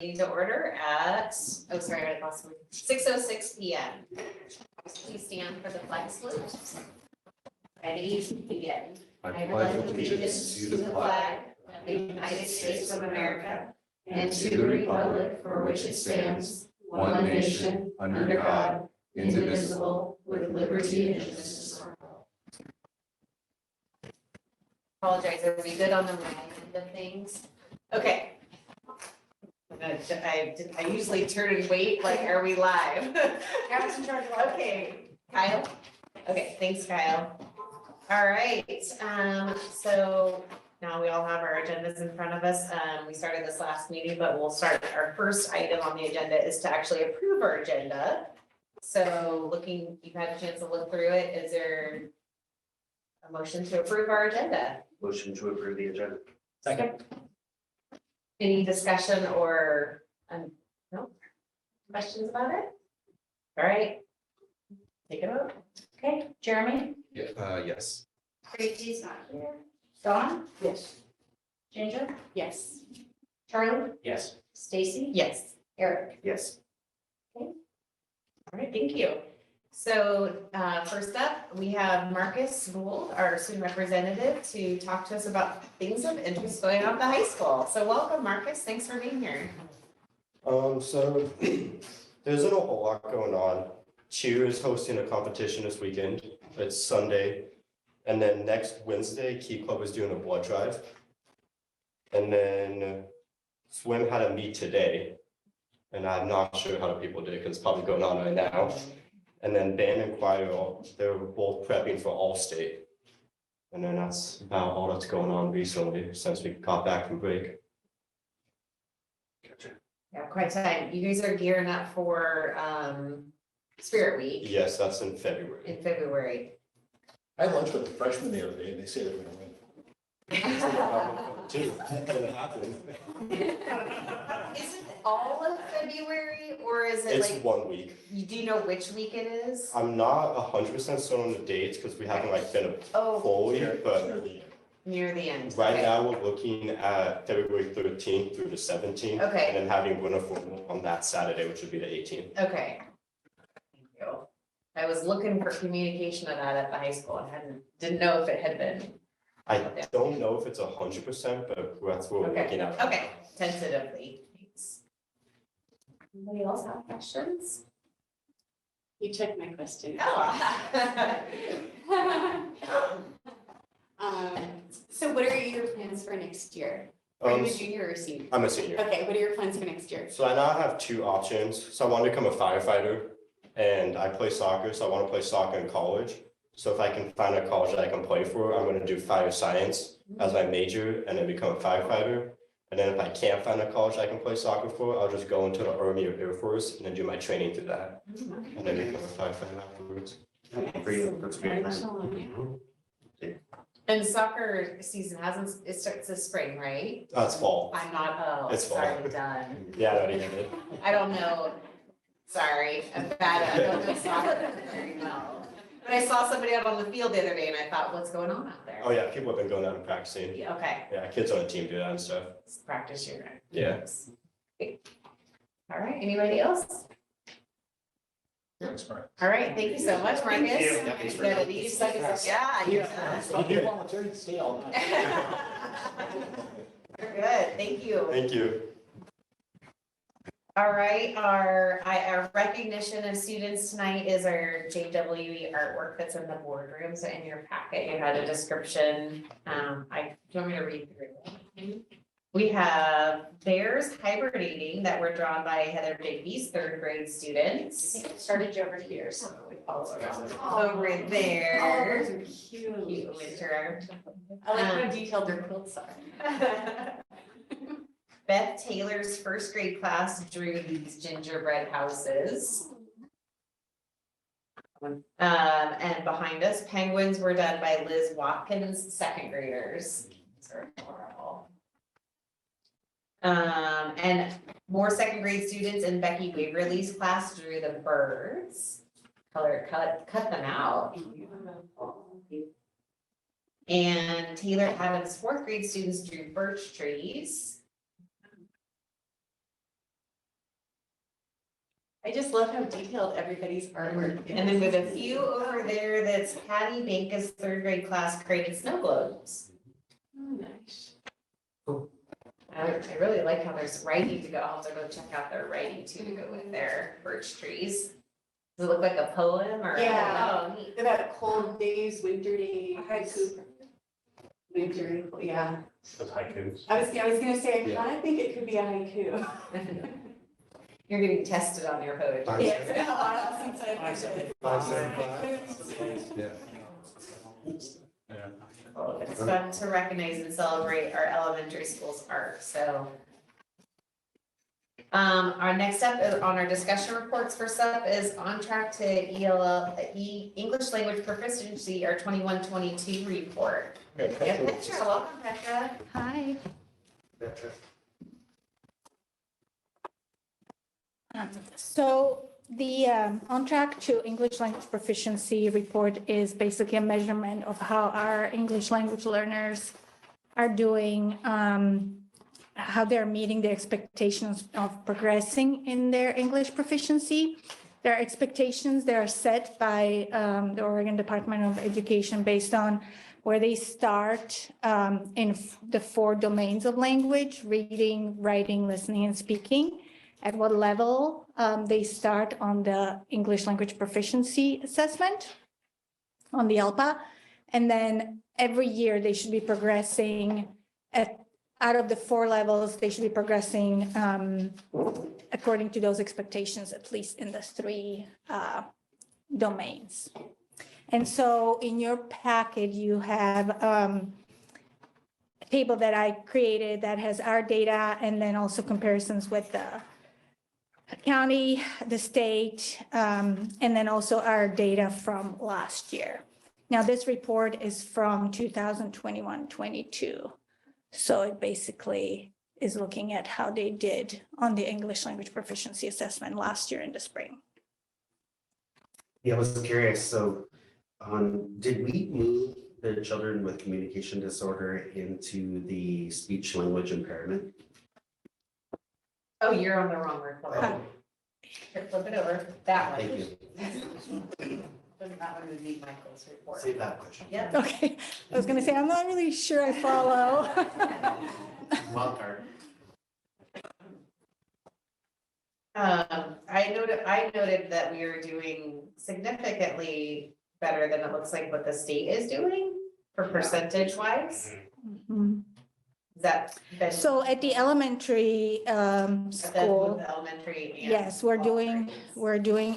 Meeting to order at, oh, sorry, I lost 6:06 p.m. Please stand for the flag salute. Ready, begin. I pledge allegiance to the flag of the United States of America and to the republic for which it stands, one nation, under God, indivisible, with liberty and justice for all. Apologize, are we good on the right end of things? Okay. I usually turn and wait, like, are we live? Okay, Kyle? Okay, thanks, Kyle. All right, so now we all have our agendas in front of us. We started this last meeting, but we'll start, our first item on the agenda is to actually approve our agenda. So you've had a chance to look through it. Is there a motion to approve our agenda? Motion to approve the agenda. Second. Any discussion or, no, questions about it? All right. Take it out. Okay, Jeremy, Yes. Tracy's not here. Dawn? Yes. Ginger? Yes. Charlie? Yes. Stacy? Yes. Eric? Yes. All right, thank you. So first up, we have Marcus Gould, our student representative, to talk to us about things of interest going on at the high school. So welcome, Marcus. Thanks for being here. So there isn't a whole lot going on. Cheer is hosting a competition this weekend. It's Sunday. And then next Wednesday, Key Club is doing a blood drive. And then swim had a meet today. And I'm not sure how the people did because it's probably going on right now. And then band and choir, they're both prepping for All-State. And then that's about all that's going on recently since we got back from break. Gotcha. Yeah, quite time. You guys are gearing up for Spirit Week Yes, that's in February. in February. I had lunch with the freshmen the other day and they say they're gonna win. Too. It happened. Is it all of February or is it It's like, 1 week. do you know which week it is? I'm not 100% certain on the dates because we haven't like been a Oh, full week, but near the end. right Okay. now we're looking at February 13th through the 17th. Okay. And then having winter formal on that Saturday, which would be the 18th. Okay. Thank you. I was looking for communication of that at the high school and didn't know if it had been. I don't know if it's 100%, but that's what we're Okay. looking at. Okay, tentatively. Thanks. Anybody else have questions? You took my question. Oh. So what are your plans for next year? Are you a junior or a senior? I'm a senior. Okay, what are your plans for next year? So I now have two options. So I want to become a firefighter and I play soccer. So I want to play soccer in college. So if I can find a college that I can play for, I'm going to do fire science as my major and then become a firefighter. And then if I can't find a college I can play soccer for, I'll just go into the Army or Air Force and then do my training through that. And then become a firefighter afterwards. For you, that's great. Excellent. And soccer season it starts this spring, right? That's fall. I'm not, It's fall. sorry, done. Yeah, I already did. I don't know. Sorry, I'm bad at, I don't know soccer very well. But I saw somebody out on the field the other day and I thought, what's going on out there? Oh yeah, people have been going out and practicing. Yeah, okay, Yeah, kids on the team do that and stuff. it's practice year. Yeah. All right, anybody else? Thanks, Mark. All right, thank you so much, Marcus. Thank you. Yeah, thanks for Good, having these me. seconds, yeah, you're If you volunteer, you can stay all night. You're good, thank you. Thank you. All right, our recognition of students tonight is our JWE artwork that's in the boardroom. So in your packet, you had a description. Do you want me to read through it? We have bears hibernating that were drawn by Heather Digby's third grade students. It started over here, so we follow around. Over Oh, there. those are cute. Cute winter. I like how detailed their quilts are. Beth Taylor's first grade class drew these gingerbread houses. And behind us, penguins were done by Liz Watkins, second graders. These are adorable. And more second grade students in Becky Waverly's class drew the birds. Cut them out. And Taylor Adams' fourth grade students drew birch trees. I just love how detailed everybody's artwork is. And then with a few over there, that's Patty Banka's third grade class created snow globes. Oh, nice. I really like how there's writing to go. I'll have to go check out their writing too to go with their birch trees. Does it look like a poem or? Yeah. Oh, neat. About cold days, winter days, haiku. Winter, yeah. Those haikus. I was gonna say, I Yeah. kind of think it could be a haiku. You're getting tested on your poetry. Yeah, it's been a while since I've heard it. 575. Yeah. Yeah. Well, it's fun to recognize and celebrate our elementary school's art, so. Our next step is on our discussion reports. First up is on track to English language proficiency, our 21-22 report. Okay, Yeah, Petra. Petra, welcome Petra. Hi. So the On Track to English Language Proficiency report is basically a measurement of how our English language learners are doing, how they're meeting the expectations of progressing in their English proficiency. Their expectations, they are set by the Oregon Department of Education based on where they start in the 4 domains of language: reading, writing, listening, and speaking. At what level they start on the English language proficiency assessment on the ELPA. And then every year they should be progressing out of the 4 levels, they should be progressing according to those expectations, at least in the 3 domains. And so in your packet, you have a table that I created that has our data and then also comparisons with the county, the state, and then also our data from last year. Now, this report is from 2021-22. So it basically is looking at how they did on the English language proficiency assessment last year in the spring. Yeah, I was curious, so, did we move the children with communication disorder into the speech language impairment? Oh, you're on the wrong report. Oh, Here, flip it over, that one. thank you. That one would be Michael's report. Save that question. Yep. Okay, I was gonna say, I'm not really sure I follow. Wild card. I noted that we are doing significantly better than it looks like what the state is doing for percentage wise. Mhm. Is that been? So at the elementary That's school, with the elementary and. yes, we're all grades.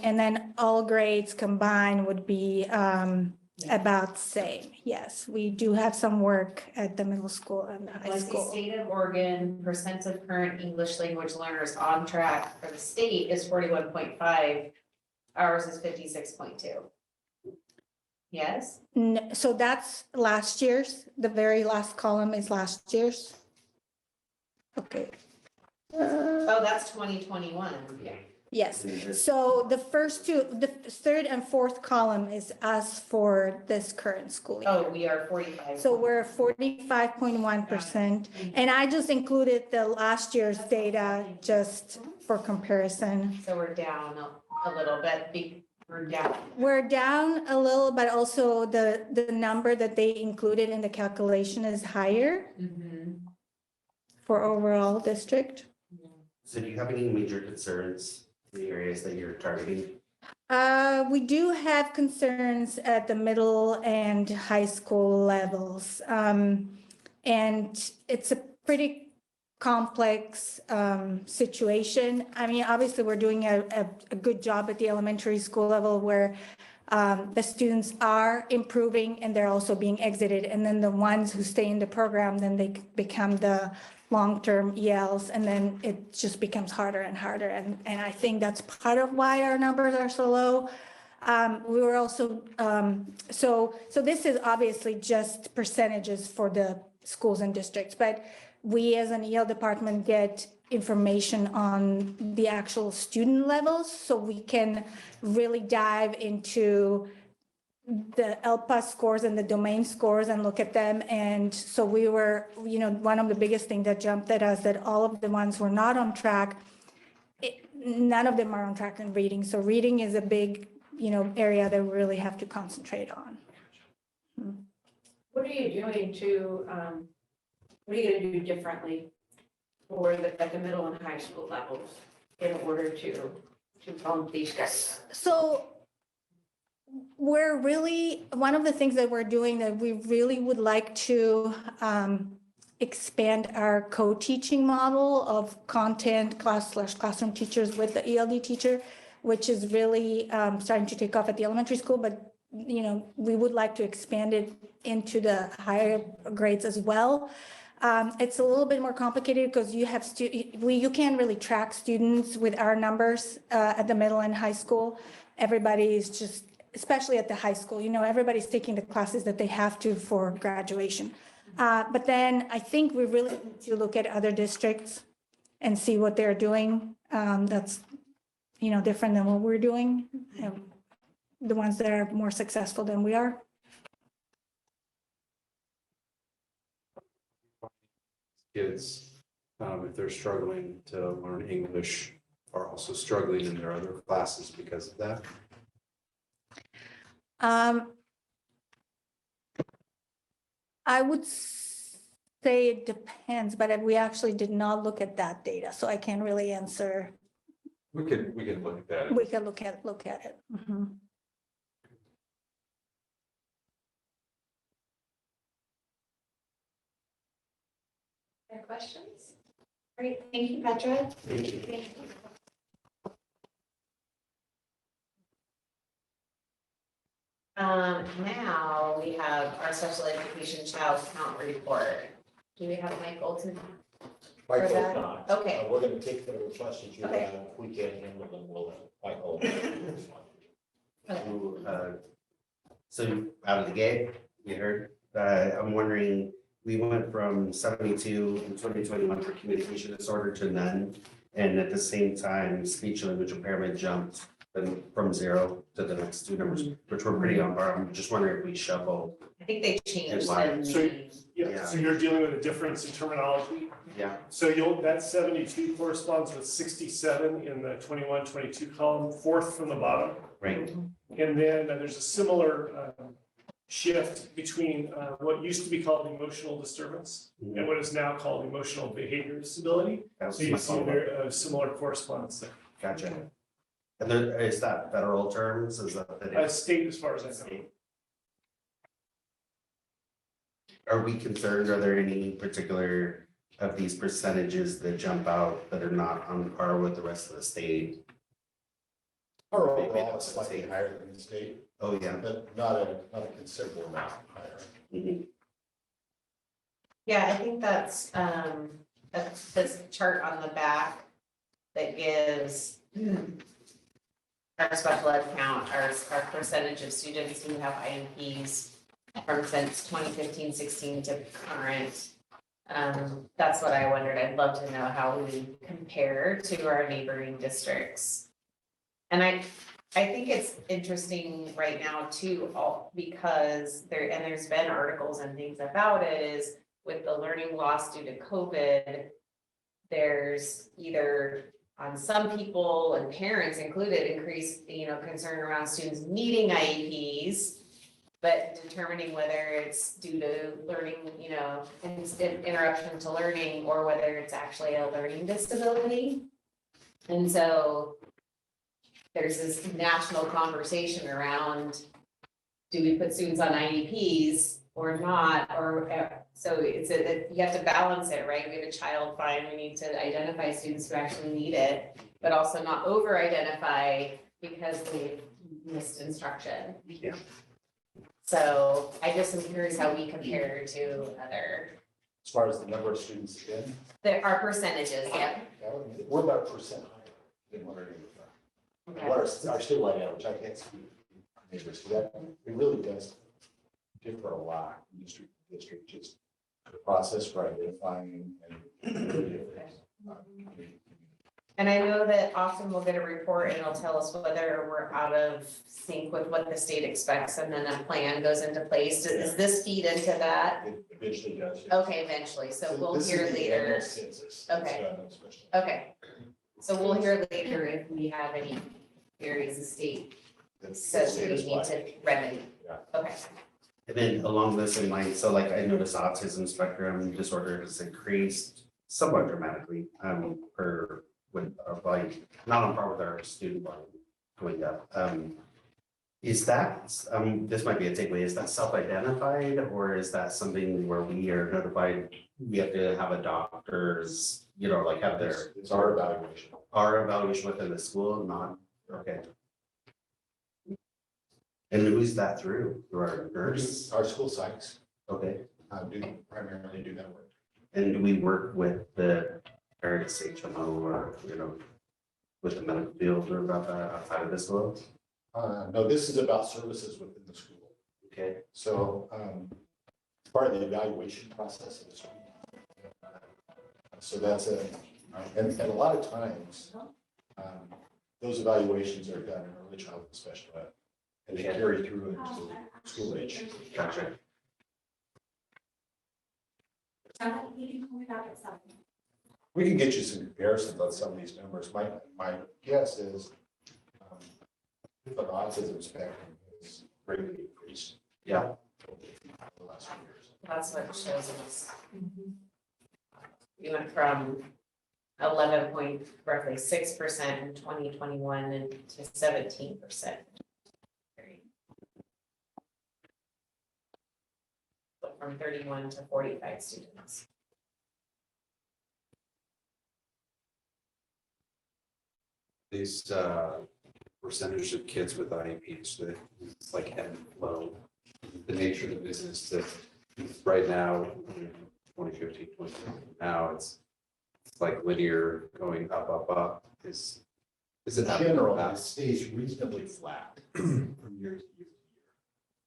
and then all grades combined would be about same. Yes, we do have some work at the middle school and the high Like the school. state of Oregon, percent of current English language learners on track for the state is 41.5. Ours is 56.2. Yes? So that's last year's, the very last column is last year's. Okay. Oh, that's 2021. Yeah. Yes, so the first 2, the 3rd and 4th column is us for this current school year. Oh, we are 45. So we're 45.1%, and I just included the last year's data just for comparison. So we're down a little bit, we're down. We're down a little, but also the number that they included in the calculation is higher for overall district. So do you have any major concerns in the areas that you're targeting? We do have concerns at the middle and high school levels. And it's a pretty complex situation. I mean, obviously, we're doing a good job at the elementary school level where the students are improving and they're also being exited. And then the ones who stay in the program, then they become the long-term ELs, and then it just becomes harder and harder. And I think that's part of why our numbers are so low. We were also, so this is obviously just percentages for the schools and districts, but we as an EL department get information on the actual student levels, so we can really dive into the ELPA scores and the domain scores and look at them. And so we were, one of the biggest things that jumped at us, that all of the ones who were not on track none of them are on track in reading. So reading is a big, area that we really have to concentrate on. What are you doing to, what are you gonna do differently for at the middle and high school levels in order to bump these guys? So one of the things that we're doing that we really would like to expand our co-teaching model of content classroom teachers with the ELD teacher, which is really starting to take off at the elementary school, but we would like to expand it into the higher grades as well. It's a little bit more complicated because you can't really track students with our numbers at the middle and high school. Everybody is just, especially at the high school, everybody's taking the classes that they have to for graduation. But then I think we really need to look at other districts and see what they're doing. That's, different than what we're doing. The ones that are more successful than we are. Kids, if they're struggling to learn English, are also struggling in their other classes because of that. I would say it depends, but we actually did not look at that data, so I can't really answer. We can look at that. We can look at it. Mhm. Other questions? Great, thank you, Petra. Thank you. Thank you. Now we have our special education child count report. Do we have Michael to? Michael's that? not. Okay. We're gonna take the questions you Okay. have, if we can't handle them, we'll have Michael. So out of the gate, you heard, I'm wondering, we went from 72 in 2021 for communication disorder to none. And at the same time, speech language impairment jumped from 0 to the next two numbers, which were pretty on par. I'm just wondering if we shuffle. I think they changed why? the So- name. Yeah, so you're dealing with a difference in terminology. Yeah, So that 72 corresponds with 67 in the 21-22 column, fourth from the bottom. right. And then there's a similar shift between what used to be called emotional disturbance and what is now called emotional behavior disability. That So was you my see a follow-up. very similar correspondence there. Gotcha. And then is that federal terms? Is that the State, as far as I know. state? Are we concerned? Are there any particular of these percentages that jump out that are not on par with the rest of the state? Our overall is slightly higher than the state, Oh, yeah. but not a considerable amount higher. Mhm. Yeah, I think that's this chart on the back that gives our special ed count, our percentage of students who have IMPs from since 2015-16 to current. That's what I wondered. I'd love to know how we compare to our neighboring districts. And I think it's interesting right now too, because there's been articles and things about it, is with the learning loss due to COVID, there's either on some people and parents included increased, concern around students needing IEPs, but determining whether it's due to learning, interruption to learning, or whether it's actually a learning disability. And so there's this national conversation around, do we put students on IEPs or not? So you have to balance it, right? We have a child fine, we need to identify students who actually need it, but also not over-identify because they've missed instruction. Yeah. So I just am curious how we compare to other, As far as the number of students in, our percentages, yep. we're about a percent higher than what our neighbors are. Okay. What our statewide average, I can't speak for neighbors, so that, it really does differ a lot from district to district, just the process for identifying and. And I know that often we'll get a report and it'll tell us whether we're out of sync with what the state expects, and then a plan goes into place. Does this feed into that? It eventually does. yes. Okay, eventually, so we'll This is hear the later. annual census. Okay. It's, Okay, So we'll hear later if we have any areas the state says we need to remedy. Yeah. Okay. And then along the same line, so like I noticed autism spectrum disorder has increased somewhat dramatically, or with our volume, not on par with our student volume going up. Is that, this might be a takeaway, is that self-identified or is that something where we are notified, we have to have a doctor's, like have their, It's our evaluation. our evaluation within the school, not, okay. And who's that through? Through our nurse? Our school psychs Okay. primarily do that work. And do we work with the parents HMO or, with the medical field or about that outside of the school? No, this is about services within the school. Okay. So part of the evaluation process of the school. So that's and a lot of times, those evaluations are done in early childhood special ed. And they carry through into school age. Gotcha. We can get you some comparisons on some of these numbers. My guess is the autism spectrum is greatly increased. Yeah. Over the last few years. That's what it shows us. We went from 11.6% in 2021 and to 17%. From 31 to 45 students. These percentage of kids with IEPs, that it's like ebb and flow. The nature of the business that right now, 2015, 2016, now it's like linear going up. Is it In up? general, it stays reasonably flat from year to year.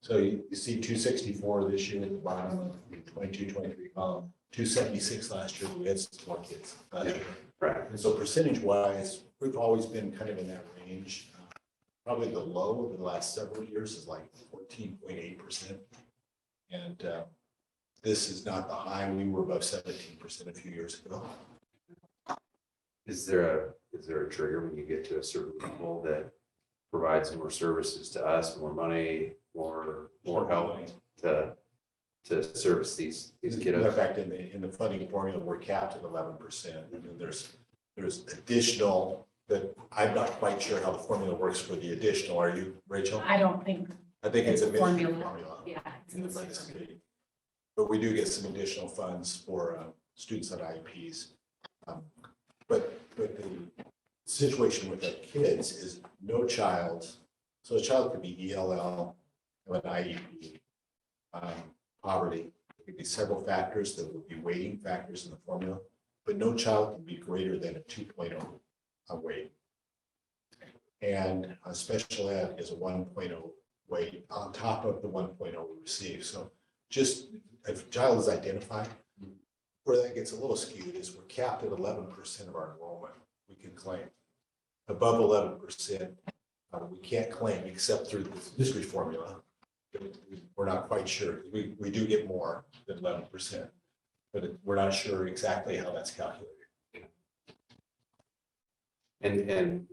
So you see 264 this year at the bottom, 22, 23, 276 last year, we had some more kids last year. Right. And so percentage wise, we've always been kind of in that range. Probably the low over the last several years is like 14.8%. And this is not the high, we were above 17% a few years ago. Is there a trigger when you get to a certain level that provides more services to us, more money, more help to service these In kiddos? fact, in the funding formula, we're capped at 11%. And then there's additional that I'm not quite sure how the formula works for the additional. Are you, Rachel? I don't think, I think it's a It's a formula. formula. yeah. it's in the system. But we do get some additional funds for students on IEPs. But the situation with the kids is no child, so a child could be ELL, have an IEP, poverty. There could be several factors that would be weighting factors in the formula, but no child can be greater than a 2.0 weight. And a special ed is a 1.0 weight on top of the 1.0 we receive. So just if a child is identified, where that gets a little skewed is we're capped at 11% of our enrollment we can claim. Above 11%, we can't claim except through the district formula. We're not quite sure. We do get more than 11%, but we're not sure exactly how that's calculated. And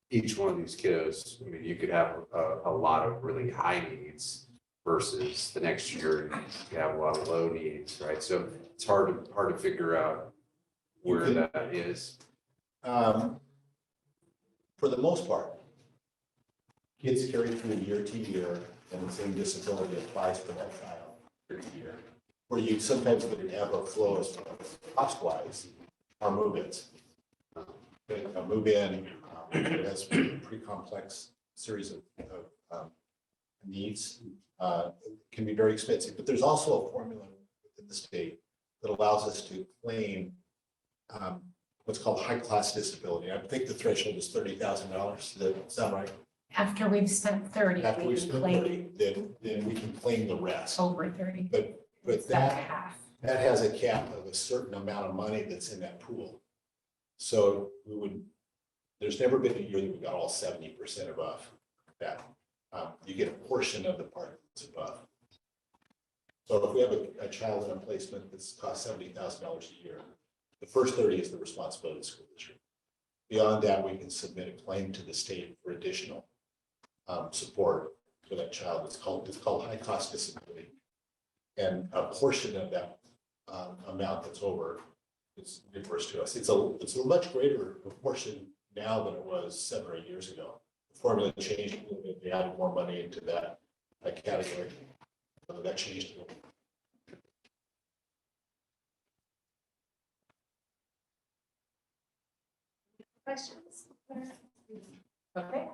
each one of these kiddos, I mean, you could have a lot of really high needs versus the next year you have a lot of low needs, right? So it's hard to figure out where that is. For the most part, kids carry through year to year, and the same disability applies to that child year to year. Where you sometimes get an ebb or flow as cost-wise are move-ins. A move-in has a pretty complex series of needs. Can be very expensive, but there's also a formula within the state that allows us to claim what's called high-class disability. I think the threshold is $30,000. Does that sound right? After we've spent 30, After we we can spend claim 30, then we can claim the rest. over 30. But It's about that half. has a cap of a certain amount of money that's in that pool. So there's never been a year that we got all 70% above that. You get a portion of the part that's above. So if we have a child in a placement that's cost $70,000 a year, the first 30 is the responsibility of the school district. Beyond that, we can submit a claim to the state for additional support for that child. It's called high cost disability. And a portion of that amount that's over is reimbursed to us. It's a much greater proportion now than it was 7 or 8 years ago. The formula changed a little bit. They added more money into that category. So that changed a little bit. Questions? Okay.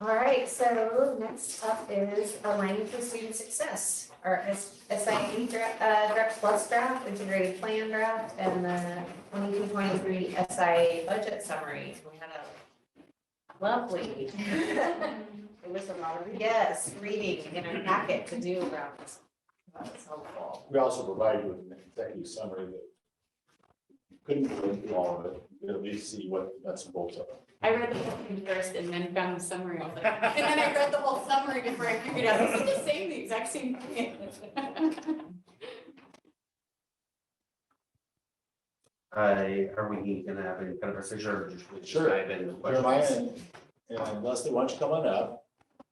All right, so next up is aligning for student success, our SIE draft plus draft, integrated plan draft, and the 22-23 SIA budget summary. We had a lovely, it was a lot of, yes, reading in our packet to do around this. That was helpful. We also provide you with an executive summary that you couldn't go into all of it, but at least see what the nuts and bolts are. I read the whole thing first and then found the summary of it. And then I read the whole summary before I figured out, this is the exact same thing. Are we gonna have any conversation or just Sure. dive into Jeremiah questions? and Leslie, why don't you come on up?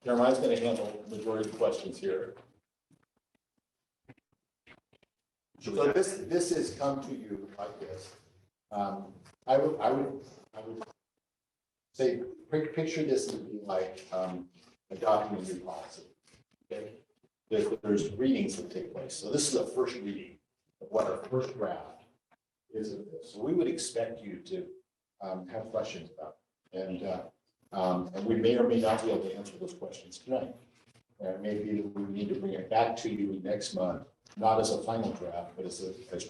Jeremiah's going to handle the majority of the questions here. So this has come to you like this. I would say, picture this to be like adopting a new policy. Okay, there's readings that take place. So this is a first reading of what our first draft is of this. So we would expect you to have questions about it. And we may or may not be able to answer those questions tonight. And it may be that we need to bring it back to you next month, not as a final draft, but as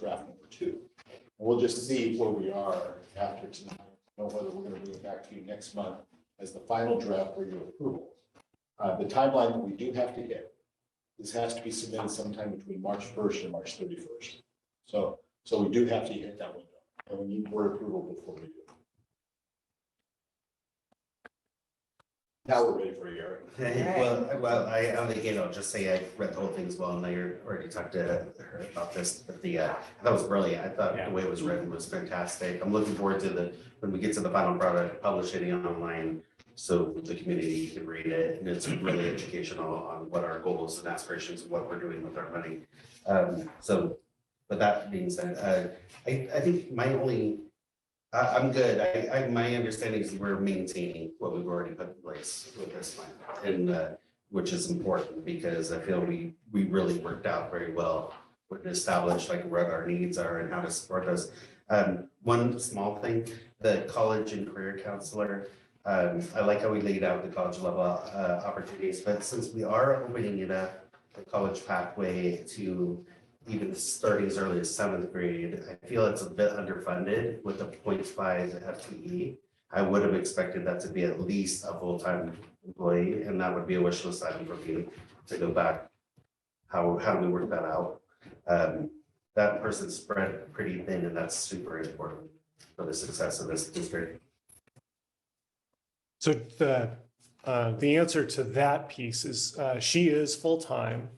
draft number 2. And we'll just see where we are after tonight, know whether we're going to bring it back to you next month as the final draft for your approval. The timeline that we do have to hit, this has to be submitted sometime between March 1st and March 31st. So we do have to hit that window, and we need board approval before we do. Now we're ready for a hearing. Okay, well, I'll just say I read the whole thing as well, and I already talked to her about this, but that was brilliant. I thought the way it was written was fantastic. I'm looking forward to when we get to the final product, publishing it online, so the community can read it, and it's really educational on what our goals and aspirations, and what we're doing with our money. But that being said, I think my only, I'm good. My understanding is we're maintaining what we've already put in place with this plan, and which is important because I feel we really worked out very well with established like what our needs are and how to support us. One small thing, the college and career counselor, I like how we laid out the college level opportunities, but since we are opening it up, the college pathway to even starting as early as 7th grade, I feel it's a bit underfunded with a 0.5 FTE. I would have expected that to be at least a full-time employee, and that would be a wish list item for me to go back. How do we work that out? That person's spread pretty thin, and that's super important for the success of this district. So the answer to that piece is she is full-time.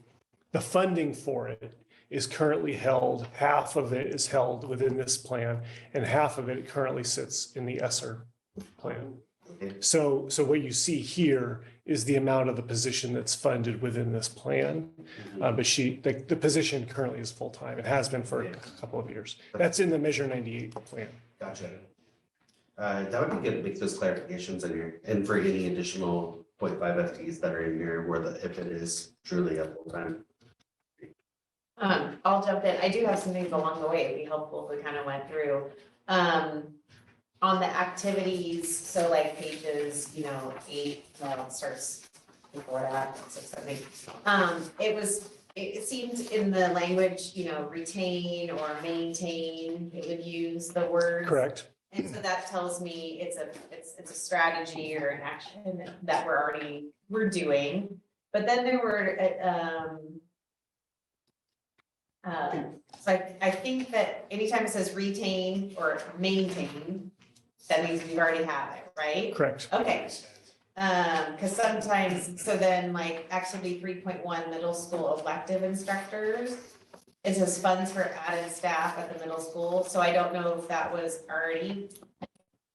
The funding for it is currently held, half of it is held within this plan, and half of it currently sits in the ESSER plan. Okay. So what you see here is the amount of the position that's funded within this plan. But the position currently is full-time. It has been for a couple of years. That's in the Measure 98 plan. Gotcha. That would be good to make those clarifications in here, and for any additional 0.5 FTEs that are in here, if it is truly a full-time. I'll jump in. I do have some things along the way. It'd be helpful if we kind of went through. On the activities, so like pages, 8, well, it starts before that, 6, 7, 8. It seemed in the language, retain or maintain, it would use the words. Correct. And so that tells me it's a strategy or an action that we're doing. But then there were, so I think that anytime it says retain or maintain, that means we've already had it, right? Correct. Okay. Because sometimes, so then like activity 3.1 middle school elective instructors, it says funds for added staff at the middle school, so I don't know if that was already.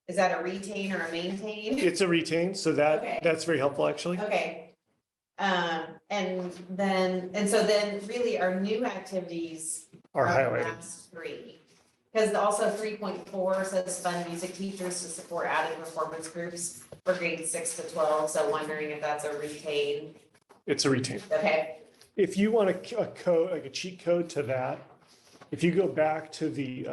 Is that a retain or a maintain? It's a retain, so Okay. that's very helpful, actually. Okay. And so then really our new activities Are the highlighted. last three. Because also 3.4 says fund music teachers to support added performance groups for grades 6 to 12, so wondering if that's a retain. It's a retain. Okay, If you want a code, like a cheat code to that, if you go back to the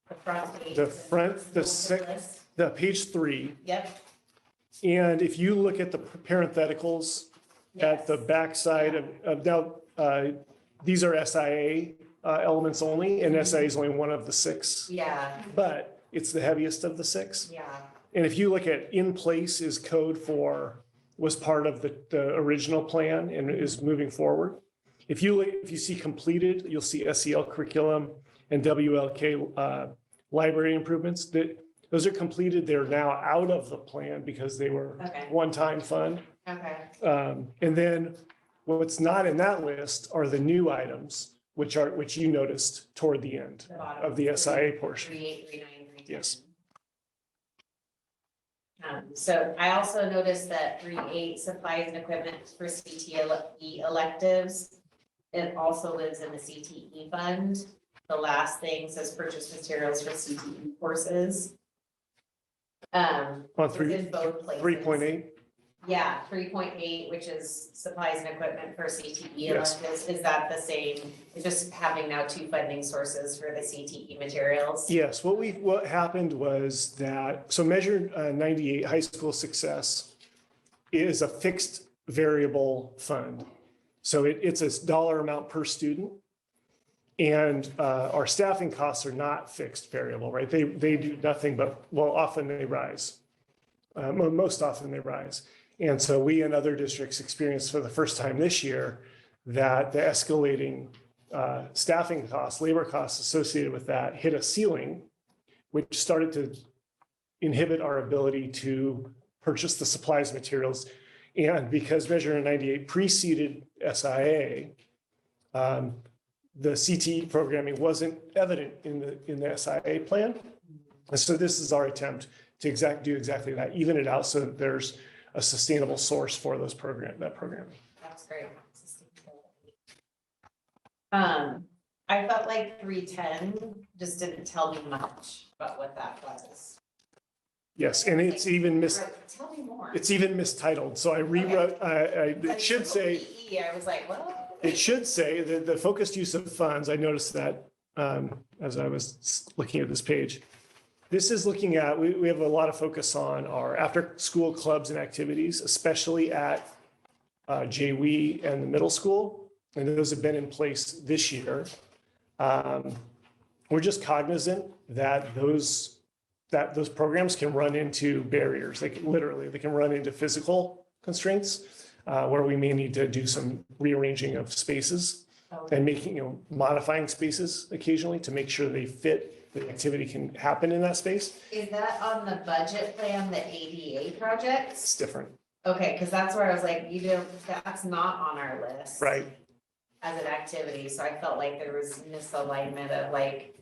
the front page. The says front, the school sec- list. page 3, Yep. and if you look at the parentheticals at the Yes. backside of now, these are SIA elements only, and SIA is only one of the 6, Yeah, but it's the heaviest of the 6. yeah, And if you look at in place is code for, was part of the original plan and is moving forward. If you see completed, you'll see SEL curriculum and WLK library improvements. Those are completed. They're now out of the plan because they were okay, one-time fund. okay, And then what's not in that list are the new items, which you noticed toward the end the bottom. of the SIA portion. 38, 39, 310. Yes. So I also noticed that 3.8 supplies and equipment for CTE electives. It also lives in the CTE fund. The last thing says purchase materials for CTE courses. On It's in both places. 3.8, Yeah, 3.8, which is supplies and equipment for CTE Yes. electives. Is that the same? It's just having now 2 funding sources for the CTE materials? yes, what happened was that, so Measure 98, high school success, is a fixed variable fund. So it's a dollar amount per student. And our staffing costs are not fixed variable, right? They do nothing but, well, often they rise. Most often they rise. And so we and other districts experienced for the first time this year that the escalating staffing costs, labor costs associated with that hit a ceiling, which started to inhibit our ability to purchase the supplies materials. And because Measure 98 preceded SIA, the CTE programming wasn't evident in the SIA plan. And so this is our attempt to do exactly that, even it out so that there's a sustainable source for that programming. That's great. I felt like 310 just didn't tell me much about what that was. Yes, and it's even Tell me more. it's even mistitled. So I rewrote, it should say, OEE, I was like, what? it should say that the focused use of funds, I noticed that as I was looking at this page. This is looking at, we have a lot of focus on our after-school clubs and activities, especially at JWE and the middle school. And those have been in place this year. We're just cognizant that those programs can run into barriers. They can run into physical constraints where we may need to do some rearranging of spaces and making, modifying spaces occasionally to make sure they fit, the activity can happen in that space. Is that on the budget plan, the ADA projects? It's different, Okay, because that's where I was like, that's not on our list. right? As an activity, so I felt like there was misalignment of like,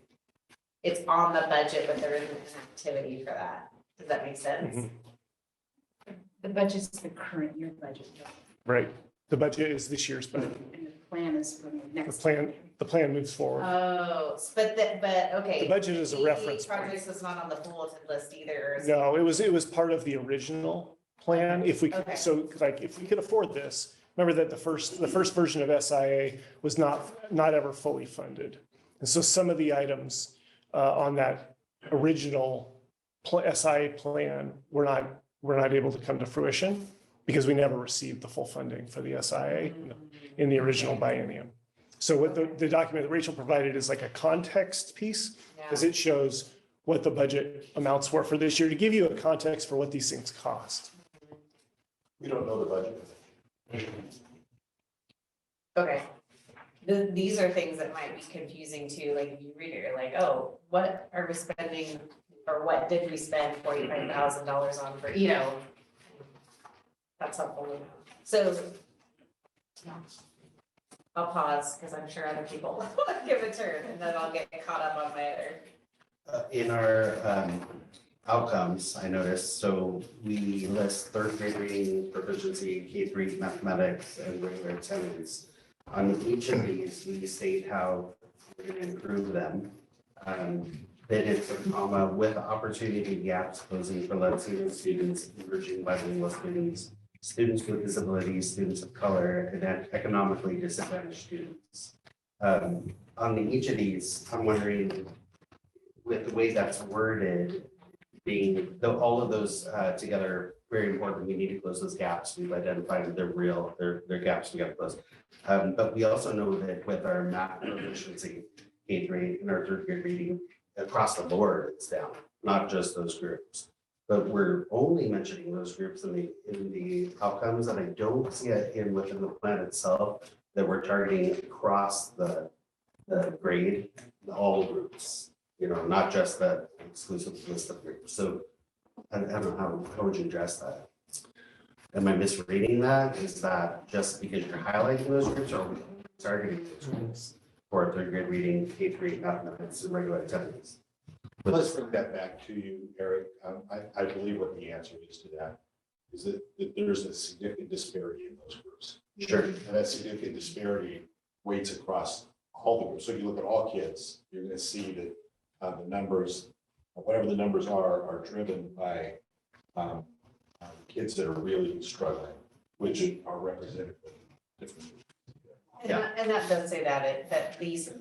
it's on the budget, but there isn't an activity for that. Does that make sense? Mhm. The budget's the current year budget, Right. The budget is this year's budget. and the plan is for the The next. plan moves forward. Oh, but okay. The budget is a ADA reference point. Projects was not on the bulletin list either. No, it was part of the original plan. If we Okay. could, so like, if we could afford this, remember that the first version of SIA was not ever fully funded. And so some of the items on that original SIA plan were not able to come to fruition because we never received the full funding for the SIA in the original biennium. So what the document that Rachel provided is like a context piece, because it shows what the budget amounts were for this year to give you a context for what these things cost. We don't know the budget. Okay. These are things that might be confusing too, like if you read it, you're like, oh, what are we spending? Or what did we spend $45,000 on for, that's helpful to know. So I'll pause because I'm sure other people will give a turn and then I'll get caught up on my other. In our outcomes, I noticed, so we list third grade reading proficiency, K-3 mathematics, and regular attendance. On each of these, we state how we're gonna improve them. Then it's a comma with opportunity gaps closing for Latino students, emerging bilingual students, students with disabilities, students of color, and economically disadvantaged students. On each of these, I'm wondering, with the way that's worded, being, all of those together, very important, we need to close those gaps. We've identified that they're real, they're gaps we gotta close. But we also know that with our math proficiency, K-3 and our third grade reading, across the board, it's down, not just those groups. But we're only mentioning those groups in the outcomes, and I don't see it within the plan itself that we're targeting across the grade, all groups, you know, not just the exclusive list of groups. So I don't know, how would you address that? Am I misreading that? Is that just because you're highlighting those groups, or are we targeting those groups for third grade reading, K-3 mathematics, and regular attendance? Let's bring that back to you, Eric. I believe what the answer is to that is that there's a significant disparity in those groups. Sure. And that significant disparity weights across all the groups. So if you look at all kids, you're going to see that the numbers, whatever the numbers are driven by kids that are really struggling, which are representative of different groups. And that does say that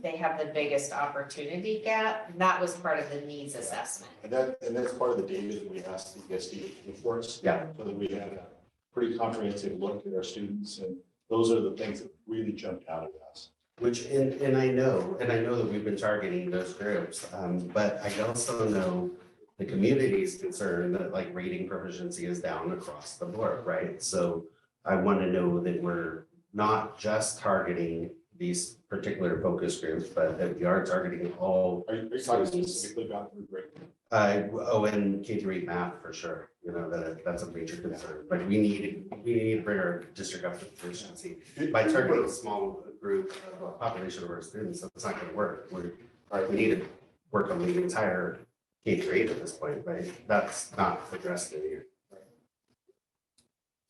they have the biggest opportunity gap. And that was part of the needs assessment. And that's part of the data that we asked the ESD reports. Yeah. So that we had a pretty comprehensive look at our students, and those are the things that really jumped out at us. Which, and I know that we've been targeting those groups, but I also know the community's concerned that like reading proficiency is down across the board, right? So I want to know that we're not just targeting these particular focus groups, but that we are targeting all. Are you talking specifically about third grade? And K-8 math for sure, you know, that's a major concern, but we need to bring our district up to proficiency. By targeting a small group of a population of our students, that's not gonna work. We need to work on the entire K-8 at this point, right? That's not addressed in here.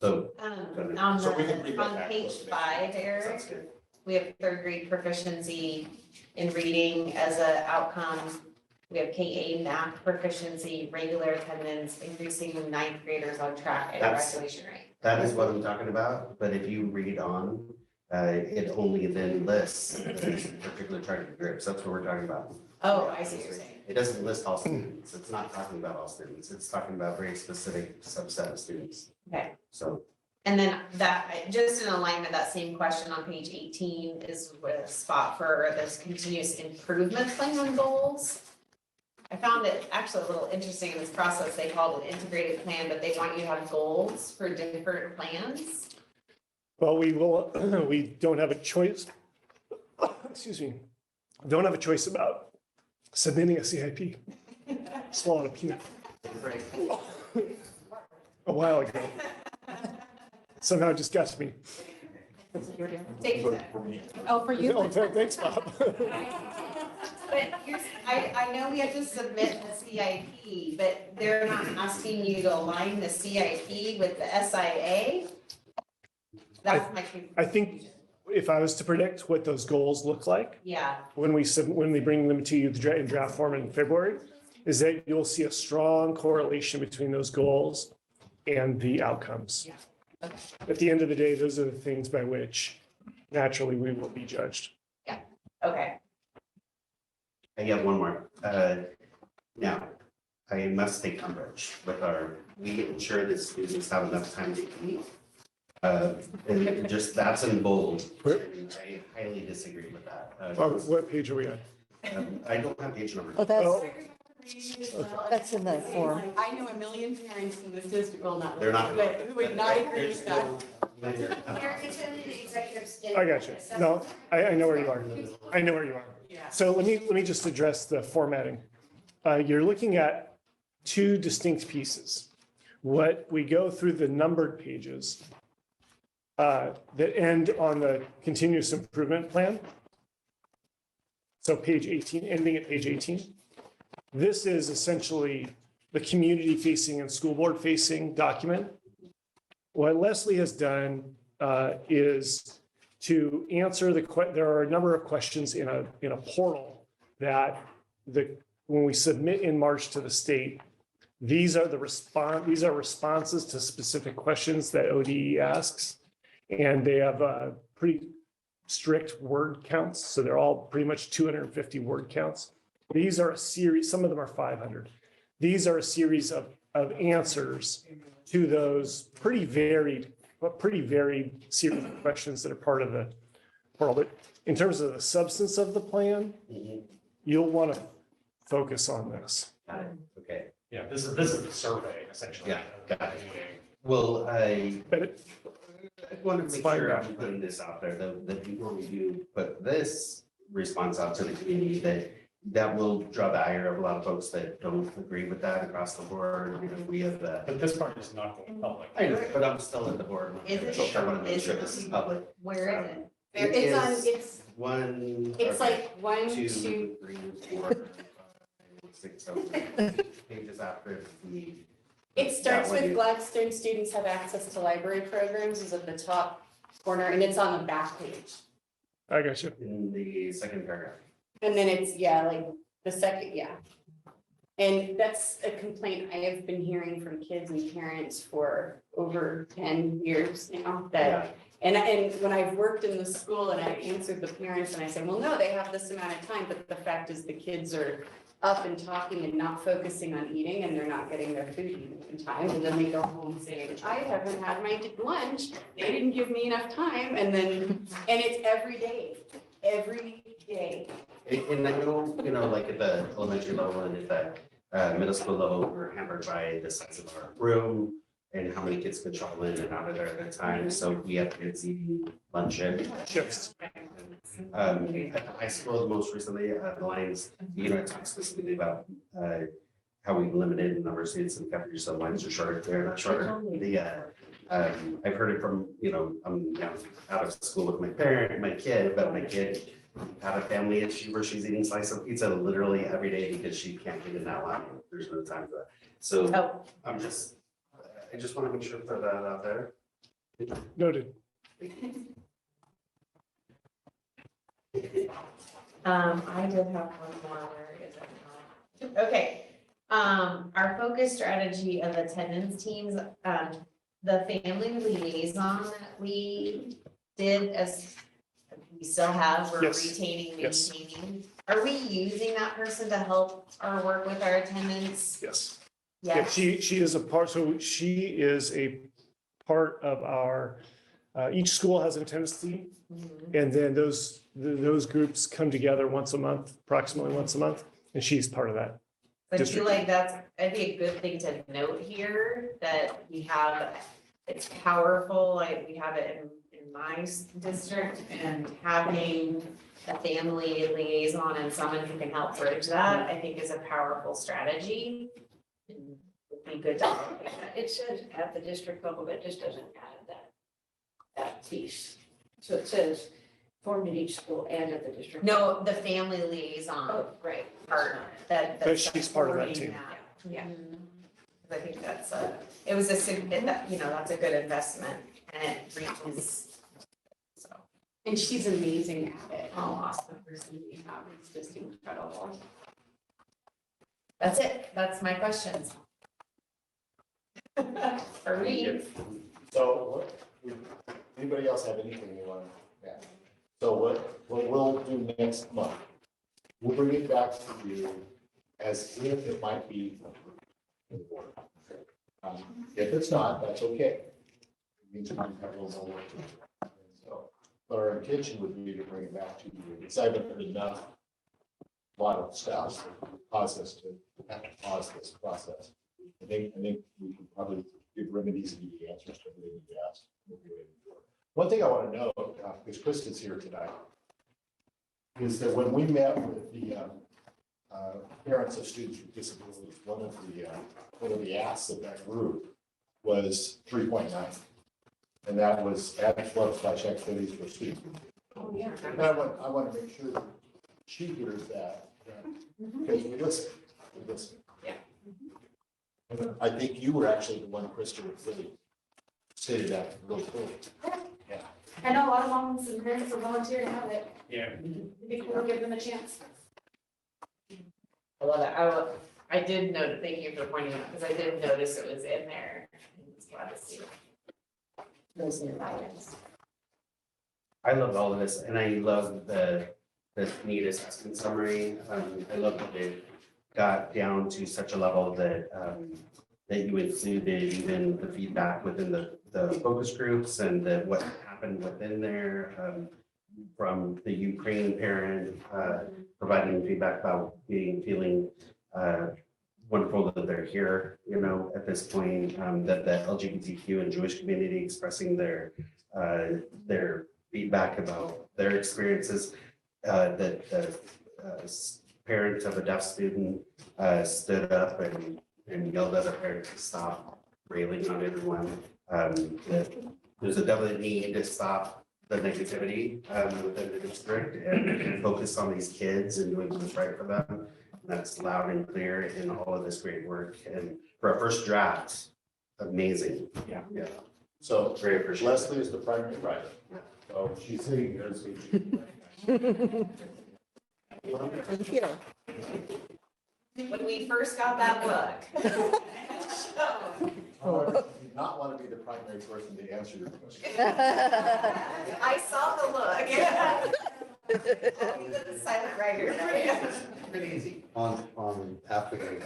So. So we can bring that On back. page 5, Eric, Sounds good. we have third grade proficiency in reading as an outcome. We have K-8 math proficiency, regular attendance, increasing ninth graders on track and That's- graduation rate. That is what I'm talking about, but if you read on, it only then lists the particular targeted groups. That's what we're talking about. Oh, I see what you're saying. It doesn't list all students. It's not talking about all students. It's talking about very specific subset of students. Okay. So, And then that, just in alignment, that same question on page 18 is with a spot for this continuous improvement plan goals. I found it actually a little interesting in this process. They called it an integrated plan, but they want you to have goals for different plans. Well, we don't have a choice. Excuse me. Don't have a choice about submitting a CIP. Swallowed a peanut a while ago. Somehow it just got to me. Take For- that. for me. Oh, for you? Oh, thanks, Bob. But here's, I know we have to submit the CIP, but they're not asking you to align the CIP with the SIA? That's my, I think if I was to predict what those goals look like yeah, when we bring them to you in draft form in February, is that you'll see a strong correlation between those goals and the outcomes. okay. At the end of the day, those are the things by which naturally we will be judged. Okay, I have one more. Now, I must take umbrage with we ensure that students have enough time to eat. And just, that's in bold. Where- I highly disagree with that. What page are we on? I don't have page number. Oh, Oh, that's in the form. I know a million parents in this district, well, not. They're not. But who would not agree with that. I got you. No, I know where you are. I know where you are. Yeah. So let me just address the formatting. You're looking at two distinct pieces. What we go through the numbered pages that end on the continuous improvement plan. So page 18, ending at page 18. This is essentially the community facing and school board facing document. What Leslie has done is to answer there are a number of questions in a portal that when we submit in March to the state, these are responses to specific questions that ODE asks. And they have pretty strict word counts. So they're all pretty much 250 word counts. These are a series, some of them are 500. These are a series of answers to those pretty varied series of questions that are part of the portal. But in terms of the substance of the plan, you'll want to focus on this. Got it. Okay. Yeah, this is the survey essentially. Yeah, got it. Well, I But want to It's make fine, sure yeah. I'm putting this out there, that before we do put this response out to the community, that will draw the ire of a lot of folks that don't agree with that across the board. You know, we have the, But this part is not going public. I know, but I'm still at the board. Is it? So I want to make Is sure it? this is public. Where is it? It's on, is it's, One. it's okay, like 1, 2, 3, 4, 5, 6, 7 pages after the. it starts that one. with Gladstone students have access to library programs is at the top corner and it's on the back page. I got you. In the second paragraph. And then it's, yeah, like the second, yeah. And that's a complaint I have been hearing from kids and parents for over 10 years now, that, and when I've worked in the school and I answered the parents and I say, well, no, they have this amount of time, but the fact is the kids are up and talking and not focusing on eating and they're not getting their food eaten in time. And then they go home saying, I haven't had my lunch, they didn't give me enough time. And it's every day. And I know, you know, like at the elementary level and at the middle school level, we're hampered by the size of our room and how many kids could travel in and out of there at a time. So we have kids eating lunch and shifts. At the high school, most recently, the Lions, you know, talked specifically about how we limited the number of students in the cafeteria, so lines are shorter, they're not shorter. I've heard it from, you know, I'm out of school with my kid, but my kid had a family issue where she's eating slice of pizza literally every day because she can't get in that line. There's no time for that. So I just want to make sure to throw that out there. Noted. I did have one more, where is it now? Okay, our focus strategy of attendance teams, the family liaison that we did we still have, we're Yes. retaining, Yes. maintaining. Are we using that person to help our work with our attendance? Yes. Yeah, Yes. she is a part, so she is a part of our, each school has an attendance team. Mhm. And then those groups come together once a month, approximately once a month, and she's part of that. I feel District. like that'd be a good thing to note here, that we have, it's powerful, like we have it in my district, and having a family liaison and someone who can help bridge that, I think is a powerful strategy. And would be good to. It says at the district level, but it just doesn't add that piece. So it says formed at each school and at the district. No, the family liaison Oh, right. part, that. But she's part of that supporting team. that. Yeah. I think that's that's a good investment, and it reaches. So, And she's amazing at it. oh, awesome. The person we have is just incredible. That's it. That's my questions. For me. So anybody else have anything they want to add? So what we'll do next month, we'll bring it back to you as if it might be in the board. If it's not, that's okay. It means we have a little more work to do. So, but our intention would be to bring it back to you. It's either enough, a lot of stuff that cause us to have to pause this process. I think we can probably give remedies and give answers to everything you asked. One thing I want to note, because Kristen's here tonight, is that when we met with the parents of students with disabilities, one of the asks of that group was 3.9. And that was add club/activities for students. Oh, yeah. And I want to make sure that she hears that, because we listen. Yeah. And I think you were actually the one, Krista, that really stated that really clearly. Yeah. I know a lot of moms and parents will volunteer to have it. Yeah. It'd be cool to give them a chance. I love it. I did note, thank you for pointing out, because I did notice it was in there. I was glad to see those new items. I love all of this, and I love the need assessment summary. I love that it got down to such a level that that you included even the feedback within the focus groups and what happened within there, from the Ukraine parent, providing feedback about feeling wonderful that they're here, at this point, that the LGBTQ and Jewish community expressing their feedback about their experiences, that the parent of a deaf student stood up and yelled at their parents to stop railing on everyone. That there's a definite need to stop the negativity within the district and focus on these kids and doing what's right for them. That's loud and clear in all of this great work. And for a first draft, amazing. Yeah. Yeah. So Very appreciative. Leslie is the primary writer. So she's sitting here. Thank you. When we first got that book. However, you do not want to be the primary person to answer your question. I saw the look. The silent writer, right? Pretty easy. On after the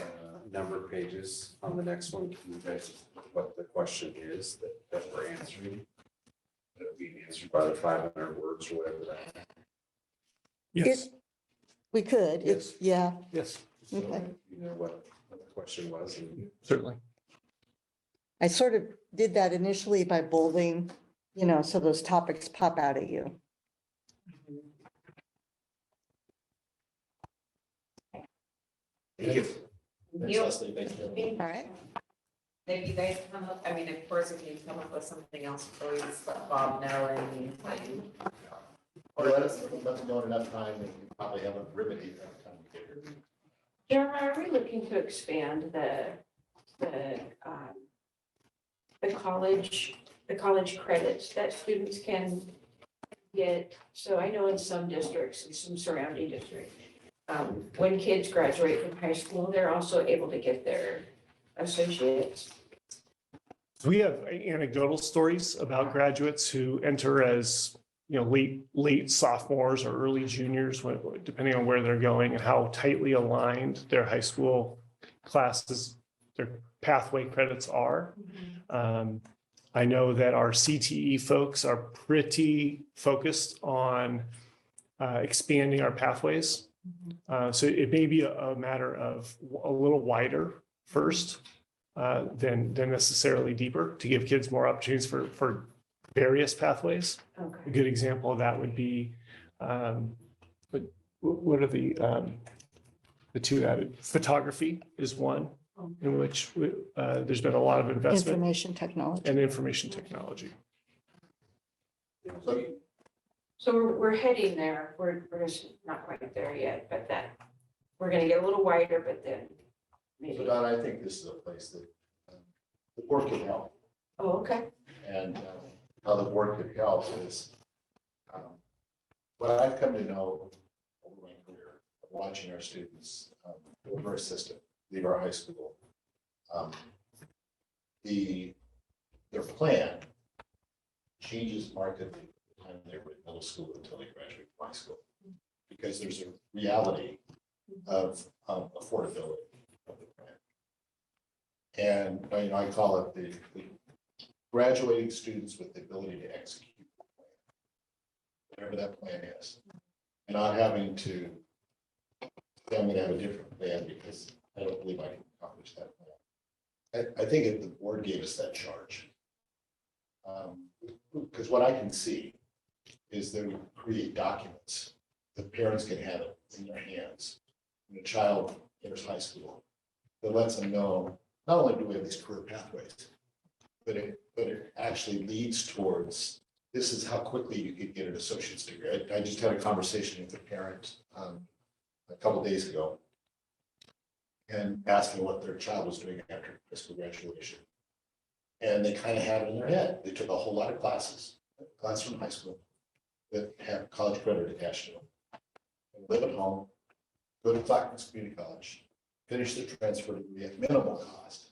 number of pages, on the next one, can you guys, what the question is that we're answering? That we answered by the 500 words or whatever that. Yes, We could, Yes. yeah, yes, So, Okay. you know what the question was and certainly. I sort of did that initially by bolding, so those topics pop out at you. Thank you. Thanks, Leslie. Thank you. All right. If you guys come up, I mean, of course, if you come up with something else, please let Bob know and Or let us know in enough time, and we probably have a remedy by the time we get here. Jeremiah, are we looking to expand the college credits that students can get? So I know in some districts, in some surrounding districts, when kids graduate from high school, they're also able to get their associates. So we have anecdotal stories about graduates who enter as, late sophomores or early juniors, depending on where they're going and how tightly aligned their high school classes, their pathway credits are. I know that our CTE folks are pretty focused on expanding our pathways. So it may be a matter of a little wider first than necessarily deeper to give kids more opportunities for various pathways. A Okay. good example of that would be, what are the two added? Photography is one in which there's been a lot of investment, Information technology. and information technology. So We're heading there. We're just not quite there yet, but that, we're gonna get a little wider, but then maybe. So Don, I think this is a place that the board can help. Oh, okay. And how the board could help is what I've come to know over my career, of watching our students who are assistant, leave our high school. Their plan changes markedly from the time they were in middle school until they graduate from high school. Because there's a reality of affordability of the plan. And I call it the graduating students with the ability to execute the plan, whatever that plan is, and not having to say, I'm gonna have a different plan because I don't believe I can accomplish that plan. I think if the board gave us that charge, because what I can see is that we create documents that parents can have it in their hands when a child enters high school that lets them know, not only do we have these career pathways, it actually leads towards, this is how quickly you could get an associate's degree. I just had a conversation with a parent a couple days ago and asking what their child was doing after high school graduation. And they kind of had it in their head. They took a whole lot of classes from high school that have college credit attached to them. And live at home, go to Clackamas Community College, finish their transfer degree at minimal cost,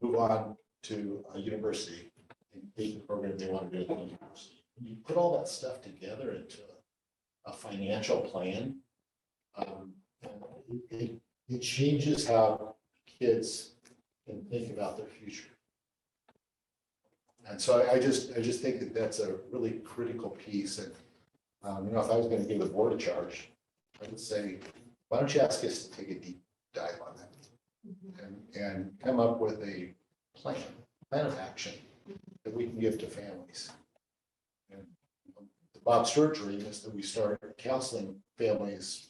move on to a university and take the program they want to do at the university. When you put all that stuff together into a financial plan, it changes how kids can think about their future. And so I just think that that's a really critical piece. And, if I was going to give the board a charge, I would say, why don't you ask us to take a deep dive on that and come up with a plan of action that we can give to families. And the Bob Stewart dream is that we start counseling families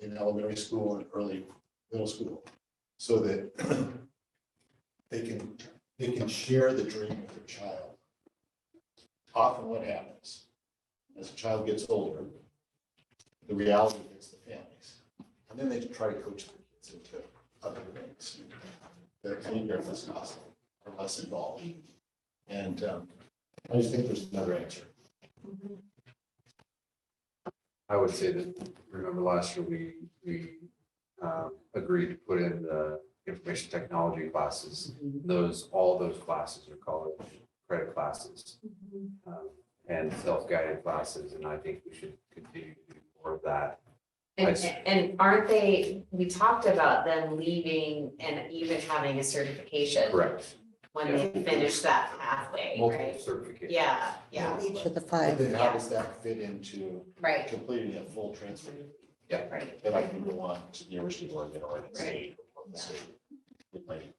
in elementary school and early middle school so that they can share the dream with their child. Often what happens as a child gets older, the reality hits the families. And then they try to coach their kids into other things that are cleaner and less costly or less involved. And I just think there's another answer. I would say that, remember last year, we agreed to put in the information technology classes. All those classes are college credit classes and self-guided classes, and I think we should continue to do more of that. And aren't they, we talked about them leaving and even having a certification. Correct. When they finish that pathway, Multiple right? certifications. Yeah, yeah, Each of the And five. then how does that fit into right, completing a full transfer right. that I can go on to the University of Oregon or the state? With my degree.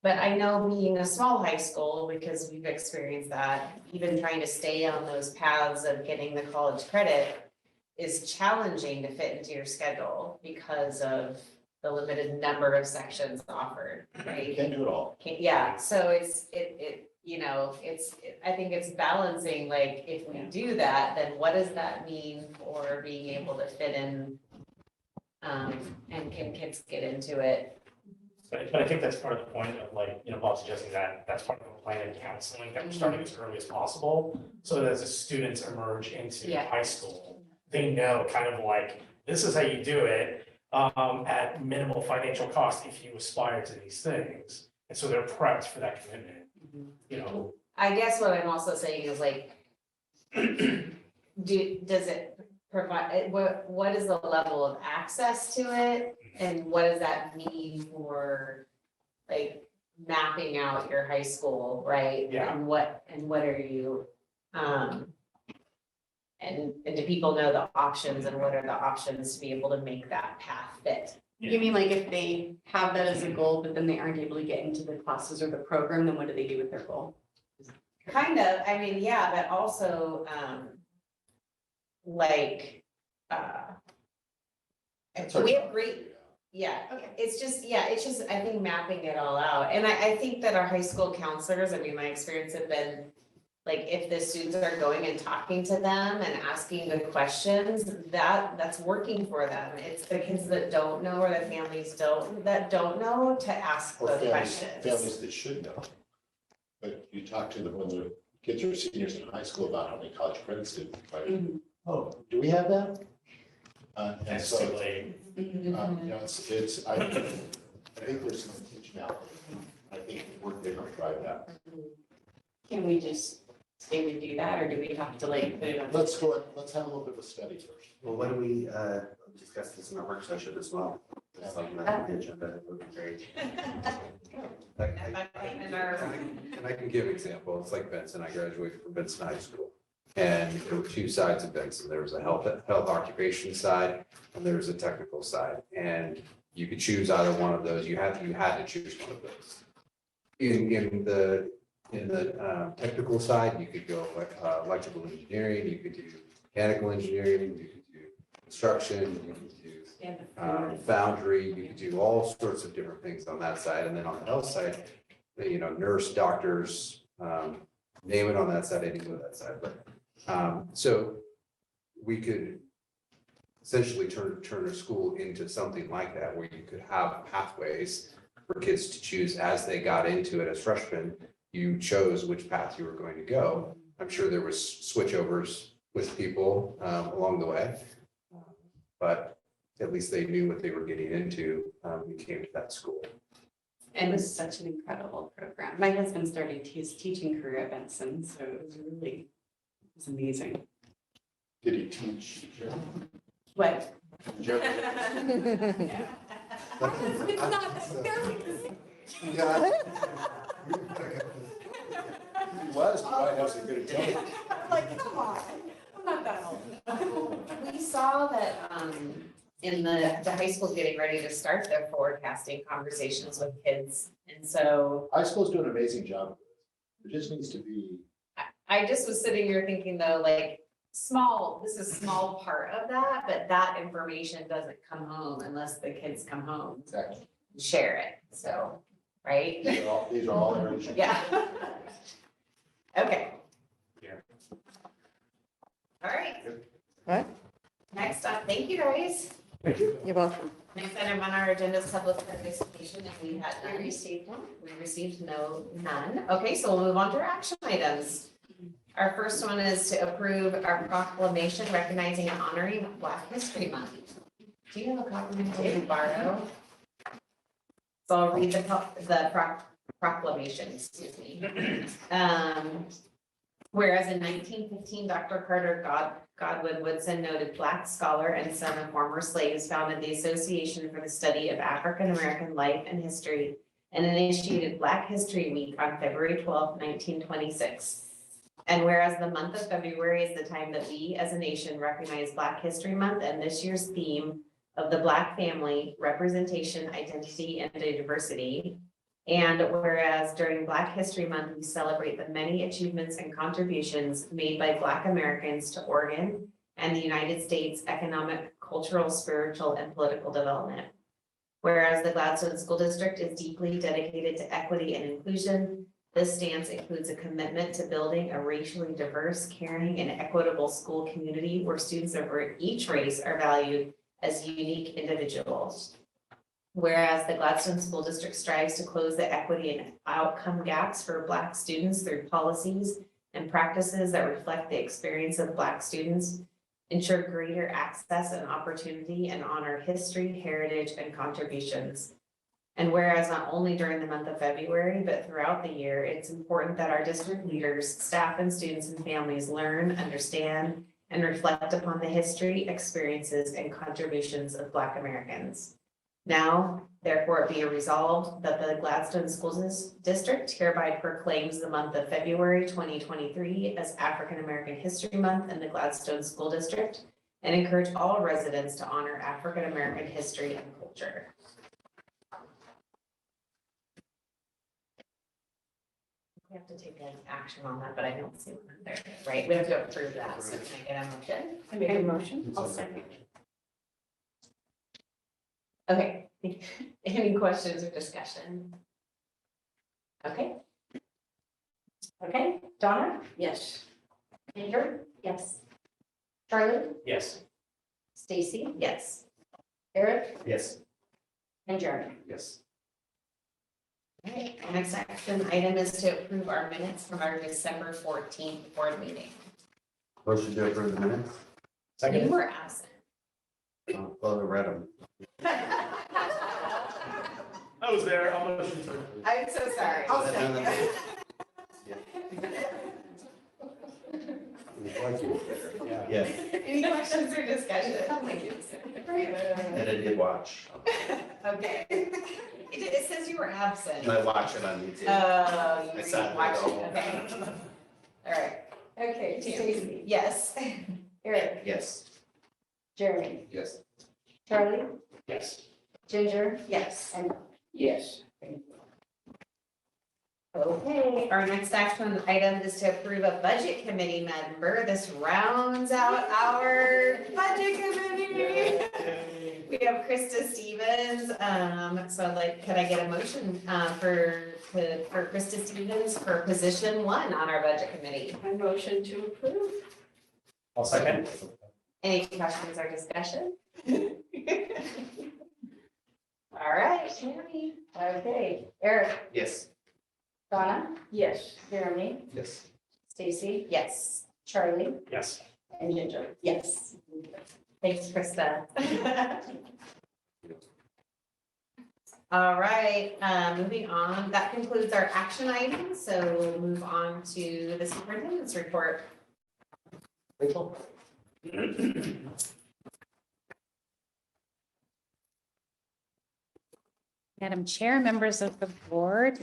But I know being a small high school, because we've experienced that, even trying to stay on those paths of getting the college credit is challenging to fit into your schedule because of the limited number of sections offered, You right? can't do it all. Yeah, so I think it's balancing, like, if we do that, then what does that mean for being able to fit in? And can kids get into it? But I think that's part of the point of, like, Bob suggesting that that's part of the plan and counseling, that we're starting as early as possible. So that as the students emerge into Yeah. high school, they know kind of like, this is how you do it at minimal financial cost if you aspire to these things. And so they're prepped for that commitment, I guess what I'm also saying is like, does it provide, what is the level of access to it? And what does that mean for, like, mapping out your high school, right? Yeah. And what are you, and do people know the options and what are the options to be able to make that path fit? You mean like if they have that as a goal, but then they aren't able to get into the classes or the program, then what do they do with their goal? Kind of, I mean, yeah, but also, like, That's our we have job. great, yeah, it's just, I think mapping it all out. And I think that our high school counselors, I mean, my experience have been, like, if the students are going and talking to them and asking good questions, that's working for them. It's the kids that don't know or the families that don't know to ask Or the families questions. that should know. But you talk to them when the kids are seniors in high school about how many college credits did, like, oh, do we have that? And that's so, too late. I think there's some intentionality. I think we're going to drive that. Can we just say we do that, or do we have to like put it on? Let's have a little bit of a study first. Well, why don't we discuss this in our work session as well? Just like that, the agenda, it would be great. And I can give examples, like Benson, I graduated from Benson High School. And there were two sides of Benson. There was a health occupation side and there was a technical side. And you could choose either one of those. You had to choose one of those. In the technical side, you could go electrical engineering, you could do mechanical engineering, you could do construction, you could do foundry, you could do all sorts of different things on that side. And then on the health side, nurse, doctors, name it on that side, I didn't go that side, but, so we could essentially turn a school into something like that, where you could have pathways for kids to choose as they got into it as freshmen. You chose which path you were going to go. I'm sure there was switchovers with people along the way. But at least they knew what they were getting into when you came to that school. And it was such an incredible program. My husband started his teaching career at Benson, so it was amazing. Did he teach? What? Joe? He was, but I wasn't good at telling. Like, come on, I'm not that old. We saw that, in the high school's getting ready to start their forecasting conversations with kids. And so High school's doing an amazing job. It just needs to be, I just was sitting here thinking though, like, this is a small part of that, but that information doesn't come home unless the kids come home exactly, and share it, so, right? these are all areas. Yeah. Okay. Yeah. All right. All right. Next up, thank you guys. You're welcome. Next item on our agenda is public participation, if we had none. We received none. Okay, so we'll move on to our action items. Our first one is to approve our proclamation recognizing and honoring Black History Month. Do you have a copy to borrow? So I'll read the proclamation, excuse me. Whereas in 1915, Dr. Carter Godwin Woodson, noted Black scholar and son of former slaves, founded the Association for the Study of African American Life and History and initiated Black History Week on February 12, 1926. And whereas the month of February is the time that we as a nation recognize Black History Month, and this year's theme of the Black family, representation, identity, and diversity. And whereas during Black History Month, we celebrate the many achievements and contributions made by Black Americans to Oregon and the United States' economic, cultural, spiritual, and political development. Whereas the Gladstone School District is deeply dedicated to equity and inclusion, this stance includes a commitment to building a racially diverse, caring, and equitable school community where students of each race are valued as unique individuals. Whereas the Gladstone School District strives to close the equity and outcome gaps for Black students through policies and practices that reflect the experience of Black students, ensure greater access and opportunity, and honor history, heritage, and contributions. And whereas not only during the month of February, but throughout the year, it's important that our district leaders, staff, and students and families learn, understand, and reflect upon the history, experiences, and contributions of Black Americans. Now, therefore, it be resolved that the Gladstone School District hereby proclaims the month of February 2023 as African American History Month in the Gladstone School District, and encourage all residents to honor African American history and culture. We have to take an action on that, but I don't see one there, right? We have to approve that, so can I get a motion? I make a motion. I'll second. Okay, any questions or discussion? Okay. Okay, Donna? Yes. Andrew? Yes. Charlie? Yes. Stacy? Yes. Eric? Yes. And Jeremy? Yes. Okay, next action item is to approve our minutes from our December 14th board meeting. Motion to approve the minutes? You were absent. Oh, well, I read them. I was there, I'm gonna shoot through. I'm so sorry. I'll second. Thank you. Yes, Any questions or discussion? and I did watch. Okay. It says you were absent. I watch it on YouTube. Oh, I you sat watched there it, the okay. All right. Okay, Stacy, Yes. Eric, Yes. Jeremy, Yes. Charlie, Yes. Ginger, Yes. and Yes. Okay, our next action item is to approve a budget committee member. This rounds out our budget committee. We have Krista Stevens, so like, could I get a motion, for Krista Stevens for position 1 on our budget committee? I motion to approve. I'll second. Any questions or discussion? All right, Tammy. Okay, Eric, Yes. Donna, Yes. Jeremy, Yes. Stacy, Yes, Charlie, Yes. and Ginger. Yes. thanks, Krista. All right, moving on, that concludes our action items, so we'll move on to the superintendent's report. Rachel? Madam Chair, members of the board,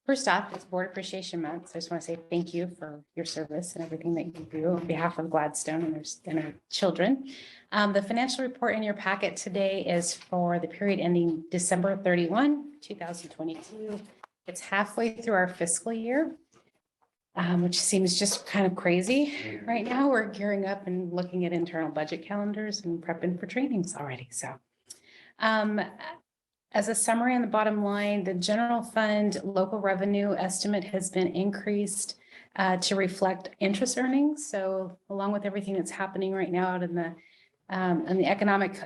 first off, it's Board Appreciation Month, so I just want to say thank you for your service and everything that you do on behalf of Gladstone and our children. The financial report in your packet today is for the period ending December 31, 2022. It's halfway through our fiscal year, which seems just kind of crazy right now. We're gearing up and looking at internal budget calendars and prepping for trainings already, so. As a summary on the bottom line, the general fund local revenue estimate has been increased to reflect interest earnings. So along with everything that's happening right now out in the economic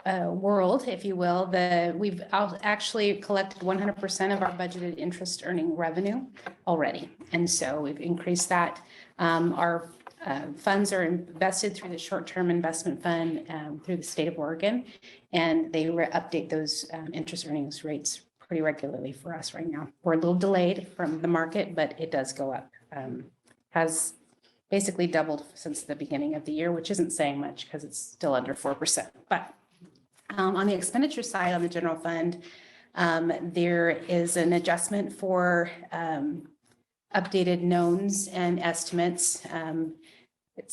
world, if you will, we've actually collected 100% of our budgeted interest earning revenue already. And so we've increased that. Our funds are invested through the short-term investment fund through the state of Oregon, and they update those interest earnings rates pretty regularly for us right now. We're a little delayed from the market, but it does go up. Has basically doubled since the beginning of the year, which isn't saying much because it's still under 4%. But on the expenditure side, on the general fund, there is an adjustment for updated knowns and estimates.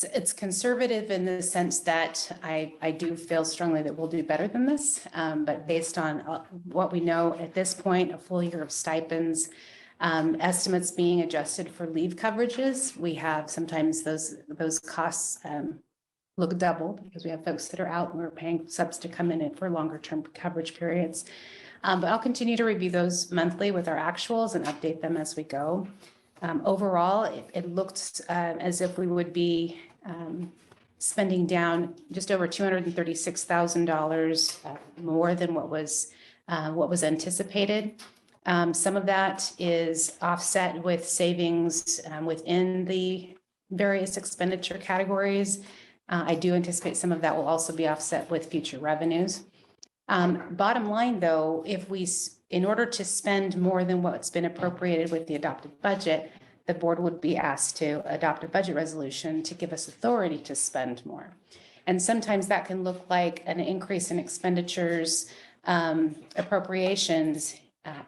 It's conservative in the sense that I do feel strongly that we'll do better than this. But based on what we know at this point, a full year of stipends, estimates being adjusted for leave coverages, we have sometimes those costs look double because we have folks that are out and we're paying subs to come in for longer term coverage periods. But I'll continue to review those monthly with our actuals and update them as we go. Overall, it looked as if we would be spending down just over $236,000 more than what was anticipated. Some of that is offset with savings within the various expenditure categories. I do anticipate some of that will also be offset with future revenues. Bottom line, though, in order to spend more than what's been appropriated with the adopted budget, the board would be asked to adopt a budget resolution to give us authority to spend more. And sometimes that can look like an increase in expenditures, appropriations,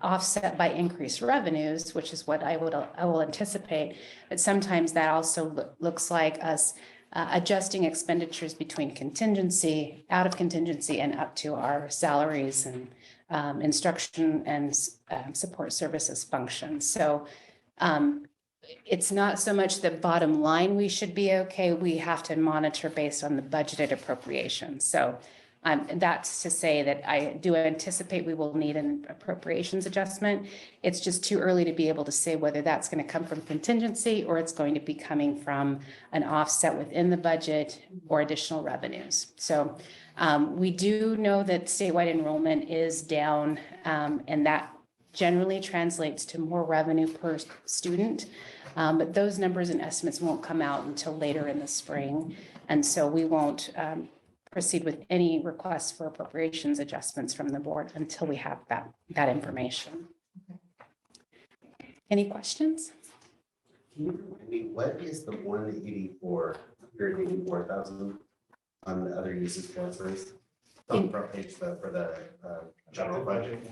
offset by increased revenues, which is what I will anticipate. But sometimes that also looks like us adjusting expenditures between contingency, out of contingency, and up to our salaries and instruction and support services functions. So it's not so much the bottom line we should be okay. We have to monitor based on the budgeted appropriations. So that's to say that I do anticipate we will need an appropriations adjustment. It's just too early to be able to say whether that's going to come from contingency or it's going to be coming from an offset within the budget or additional revenues. So we do know that statewide enrollment is down, and that generally translates to more revenue per student. But those numbers and estimates won't come out until later in the spring. And so we won't proceed with any requests for appropriations adjustments from the board until we have that information. Any questions? Can you remind me, what is the 184,000 on the other uses transfers? On the front page for the general budget.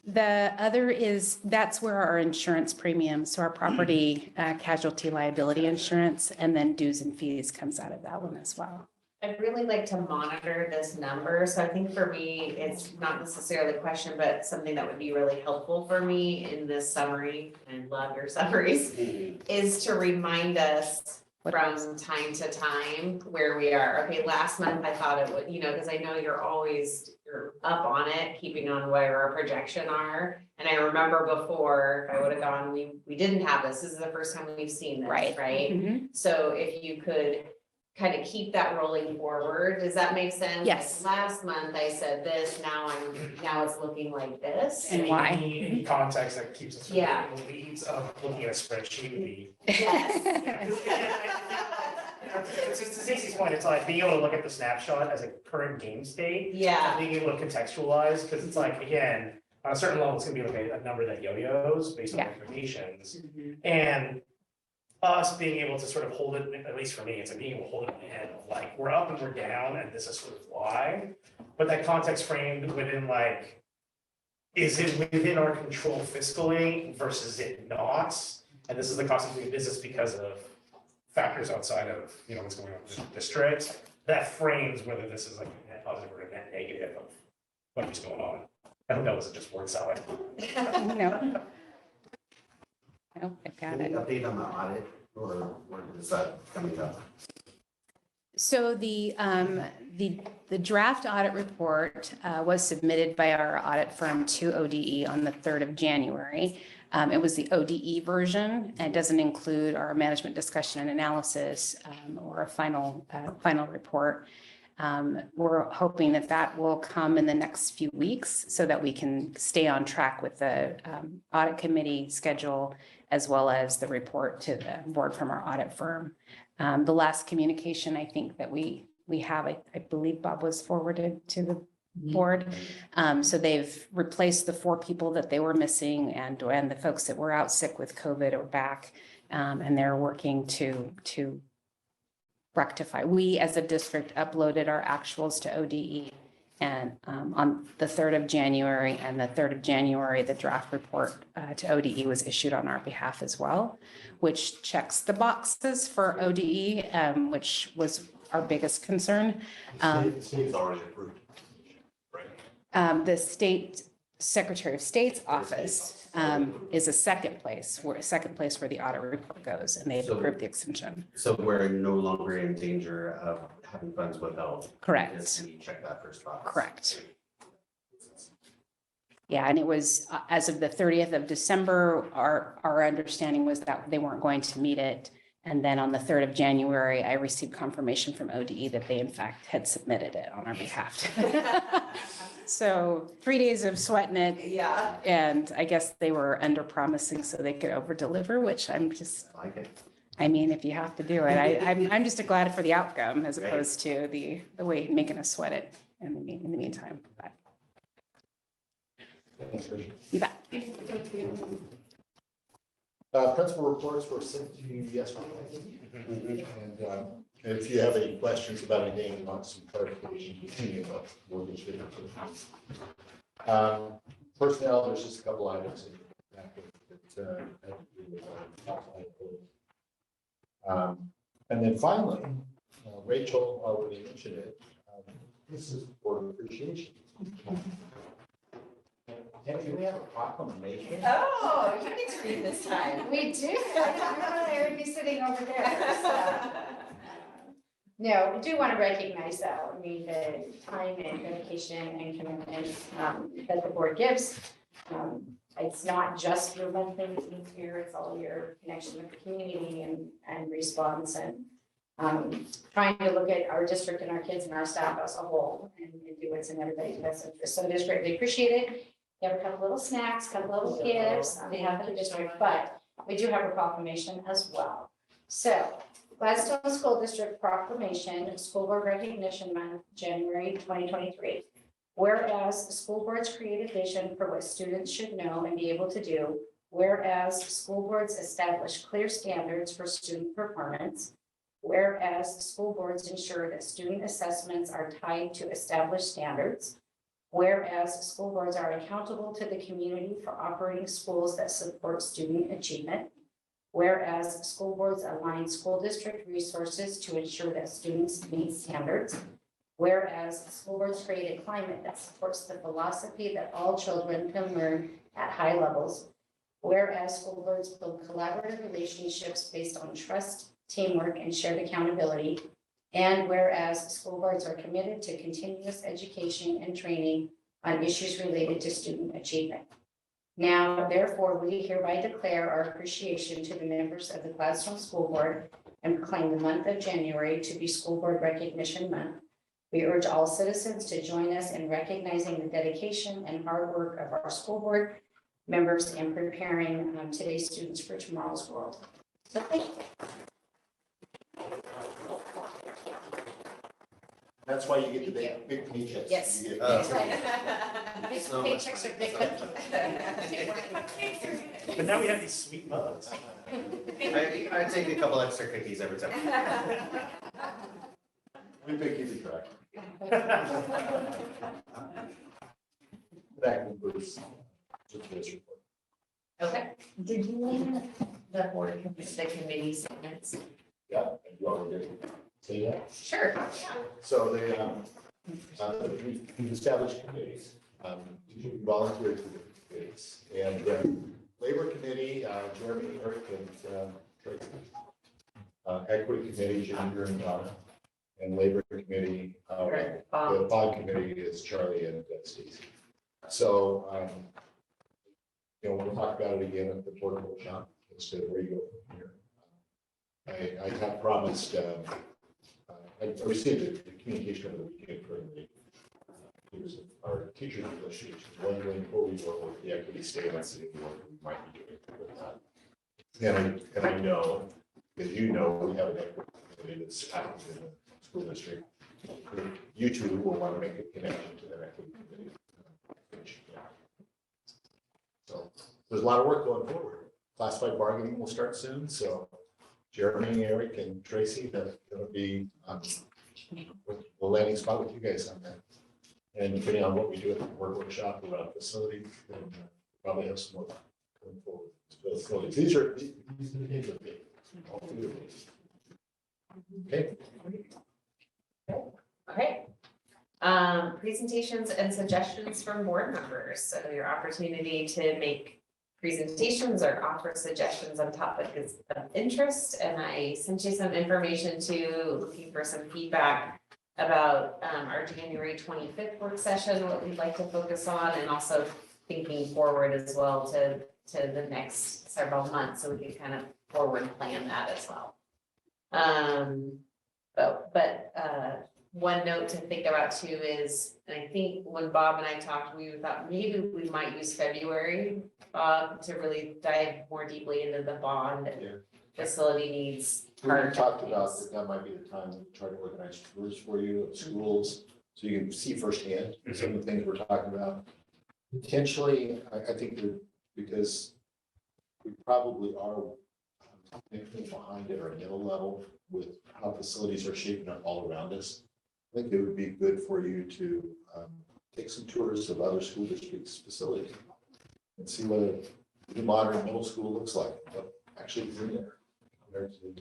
The other that's where our insurance premium, so our property casualty liability insurance, and then dues and fees comes out of that one as well. I'd really like to monitor this number, so I think for me, it's not necessarily a question, but something that would be really helpful for me in this summary, and love your summaries, is to remind us from time to time where we are. Okay, last month I thought it would, because I know you're up on it, keeping on where our projection are. And I remember before, if I would have gone, we didn't have this. This is the first time we've seen this, Right. right? Mhm. So if you could kind of keep that rolling forward, does that make sense? Yes. Like, last month I said this, now it's looking like this. And why? Any context that keeps us Yeah. from the weeds of looking at a spreadsheet would be. To Stacey's point, it's like being able to look at the snapshot as a current game state. Yeah. And being able to contextualize, because it's like, again, on a certain level, it's gonna be like a number that yo-yos based on Yeah. expectations. And us being able to sort of hold it, at least for me, it's like being able to hold it in my head of like, we're up and we're down and this is sort of why. But that context framed within like, is it within our control fiscally versus it not? And this is the cost of doing business because of factors outside of, what's going on in the district. That frames whether this is like a net positive or a net negative of what's going on. I hope that wasn't just word salad. No. Oh, I got Any it. update on the audit or is that coming up? So the draft audit report was submitted by our audit firm to ODE on the 3rd of January. It was the ODE version. It doesn't include our management discussion and analysis or a final report. We're hoping that will come in the next few weeks so that we can stay on track with the audit committee schedule as well as the report to the board from our audit firm. The last communication I think that we have, I believe Bob was forwarded to the board. So they've replaced the 4 people that they were missing and the folks that were out sick with COVID are back. And they're working to rectify. We as a district uploaded our actuals to ODE and on the 3rd of January and the 3rd of January, the draft report to ODE was issued on our behalf as well, which checks the boxes for ODE, which was our biggest concern. The state's already approved. Right. The state Secretary of State's office is a second place where the audit report goes, and they've approved the extension. So we're no longer in danger of having funds withheld. Correct. Just need to check that first box. Correct. Yeah, and it was, as of the 30th of December, our understanding was that they weren't going to meet it. And then on the 3rd of January, I received confirmation from ODE that they in fact had submitted it on our behalf. So 3 days of sweating it. Yeah. And I guess they were under promising so they could over deliver, which I'm just, I like it. I mean, if you have to do it, I'm just glad for the outcome as Right. opposed to the way making us sweat it in the meantime. But you bet. Principal reports were sent to you yesterday. And if you have any questions about anything, want some clarification, any of them, we'll get you. Personnel, there's just a couple items in the packet that have to do with and then finally, Rachel already mentioned it. This is board appreciation. And do we have a proclamation? Oh, you get to read this time. We do. I would be sitting over there. So. No, I do want to recognize though, the time and dedication and commitment that the board gives. It's not just your monthly meetings here, it's all your connection with the community and response and trying to look at our district and our kids and our staff as a whole and do what's in everybody's best interest. So just greatly appreciate it. You have a couple little snacks, couple little gifts on behalf of the district, but we do have a proclamation as well. So Gladstone School District Proclamation, School Board Recognition Month, January 2023. Whereas the school board's created vision for what students should know and be able to do, whereas school boards establish clear standards for student performance, whereas school boards ensure that student assessments are tied to established standards, whereas school boards are accountable to the community for operating schools that support student achievement, whereas school boards align school district resources to ensure that students meet standards, whereas school boards create a climate that supports the philosophy that all children can learn at high levels, whereas school boards build collaborative relationships based on trust, teamwork, and shared accountability. And whereas school boards are committed to continuous education and training on issues related to student achievement. Now, therefore, we hereby declare our appreciation to the members of the Gladstone School Board and proclaim the month of January to be School Board Recognition Month. We urge all citizens to join us in recognizing the dedication and hard work of our school board members in preparing today's students for tomorrow's world. So thank you. That's why you get the big paychecks. Yes. You get- That's right. Big So- paychecks are big. But now we have these sweet mugs. I take a couple extra cookies every time. We pick you track. That concludes this report. Okay, did you want the board, the committee statements? Yeah, and you already did. Say that. Sure. So we've established committees, volunteered for the committees, and Labor Committee, Jeremy, Eric, and Tracy. Equity Committee, Ginger and Donna, and Labor Committee, the bond committee is Charlie and Stacy. So, we'll talk about it again at the board workshop as to where you go from here. I have promised, I received a communication over the weekend from our teachers association, wondering what we were with the equity statements and what we might be doing with that. And I know, as you know, we have an equity committee that's active in the school district. You two will want to make a connection to that equity committee. So there's a lot of work going forward. Classified bargaining will start soon, so Jeremy, Eric, and Tracy, that's going to be with the landing spot with you guys on that. And depending on what we do at the board workshop around facilities, then probably have some more going forward. Facilities. These are the names of it. All three of these. Okay. Okay. Presentations and suggestions from board members. So your opportunity to make presentations or offer suggestions on topics of interest. And I sent you some information too, looking for some feedback about our January 25th work session, what we'd like to focus on, and also thinking forward as well to the next several months, so we can kind of forward plan that as well. But one note to think about too is, and I think when Bob and I talked, we thought maybe we might use February to really dive more deeply into the bond facility needs. We talked about that might be the time to try to organize tours for you of schools, so you can see firsthand some of the things we're talking about. Potentially, I think that because we probably are behind at our middle level with how facilities are shaping up all around us. I think it would be good for you to take some tours of other school districts' facilities and see what a modern middle school looks like, what actually is in there compared to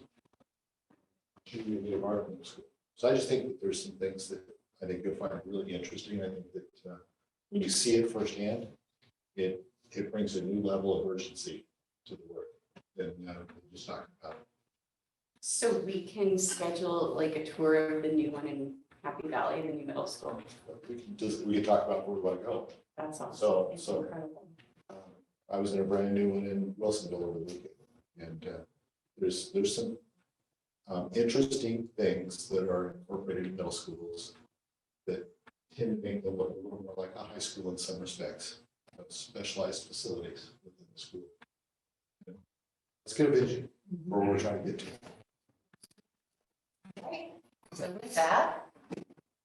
the modern middle school. So I just think that there's some things that I think you'll find really interesting. I think that when you see it firsthand, it brings a new level of urgency to the work than just talking about it. So we can schedule like a tour of the new one in Happy Valley, the new middle school. We can talk about where we want to go. That's awesome. It's So- incredible. I was in a brand new one in Wilsonville over the weekend, and there's some interesting things that are incorporated in middle schools that tend to make them look a little more like a high school in some respects, specialized facilities within the school. Let's get a vision for where we're trying to get to. Okay, so with that,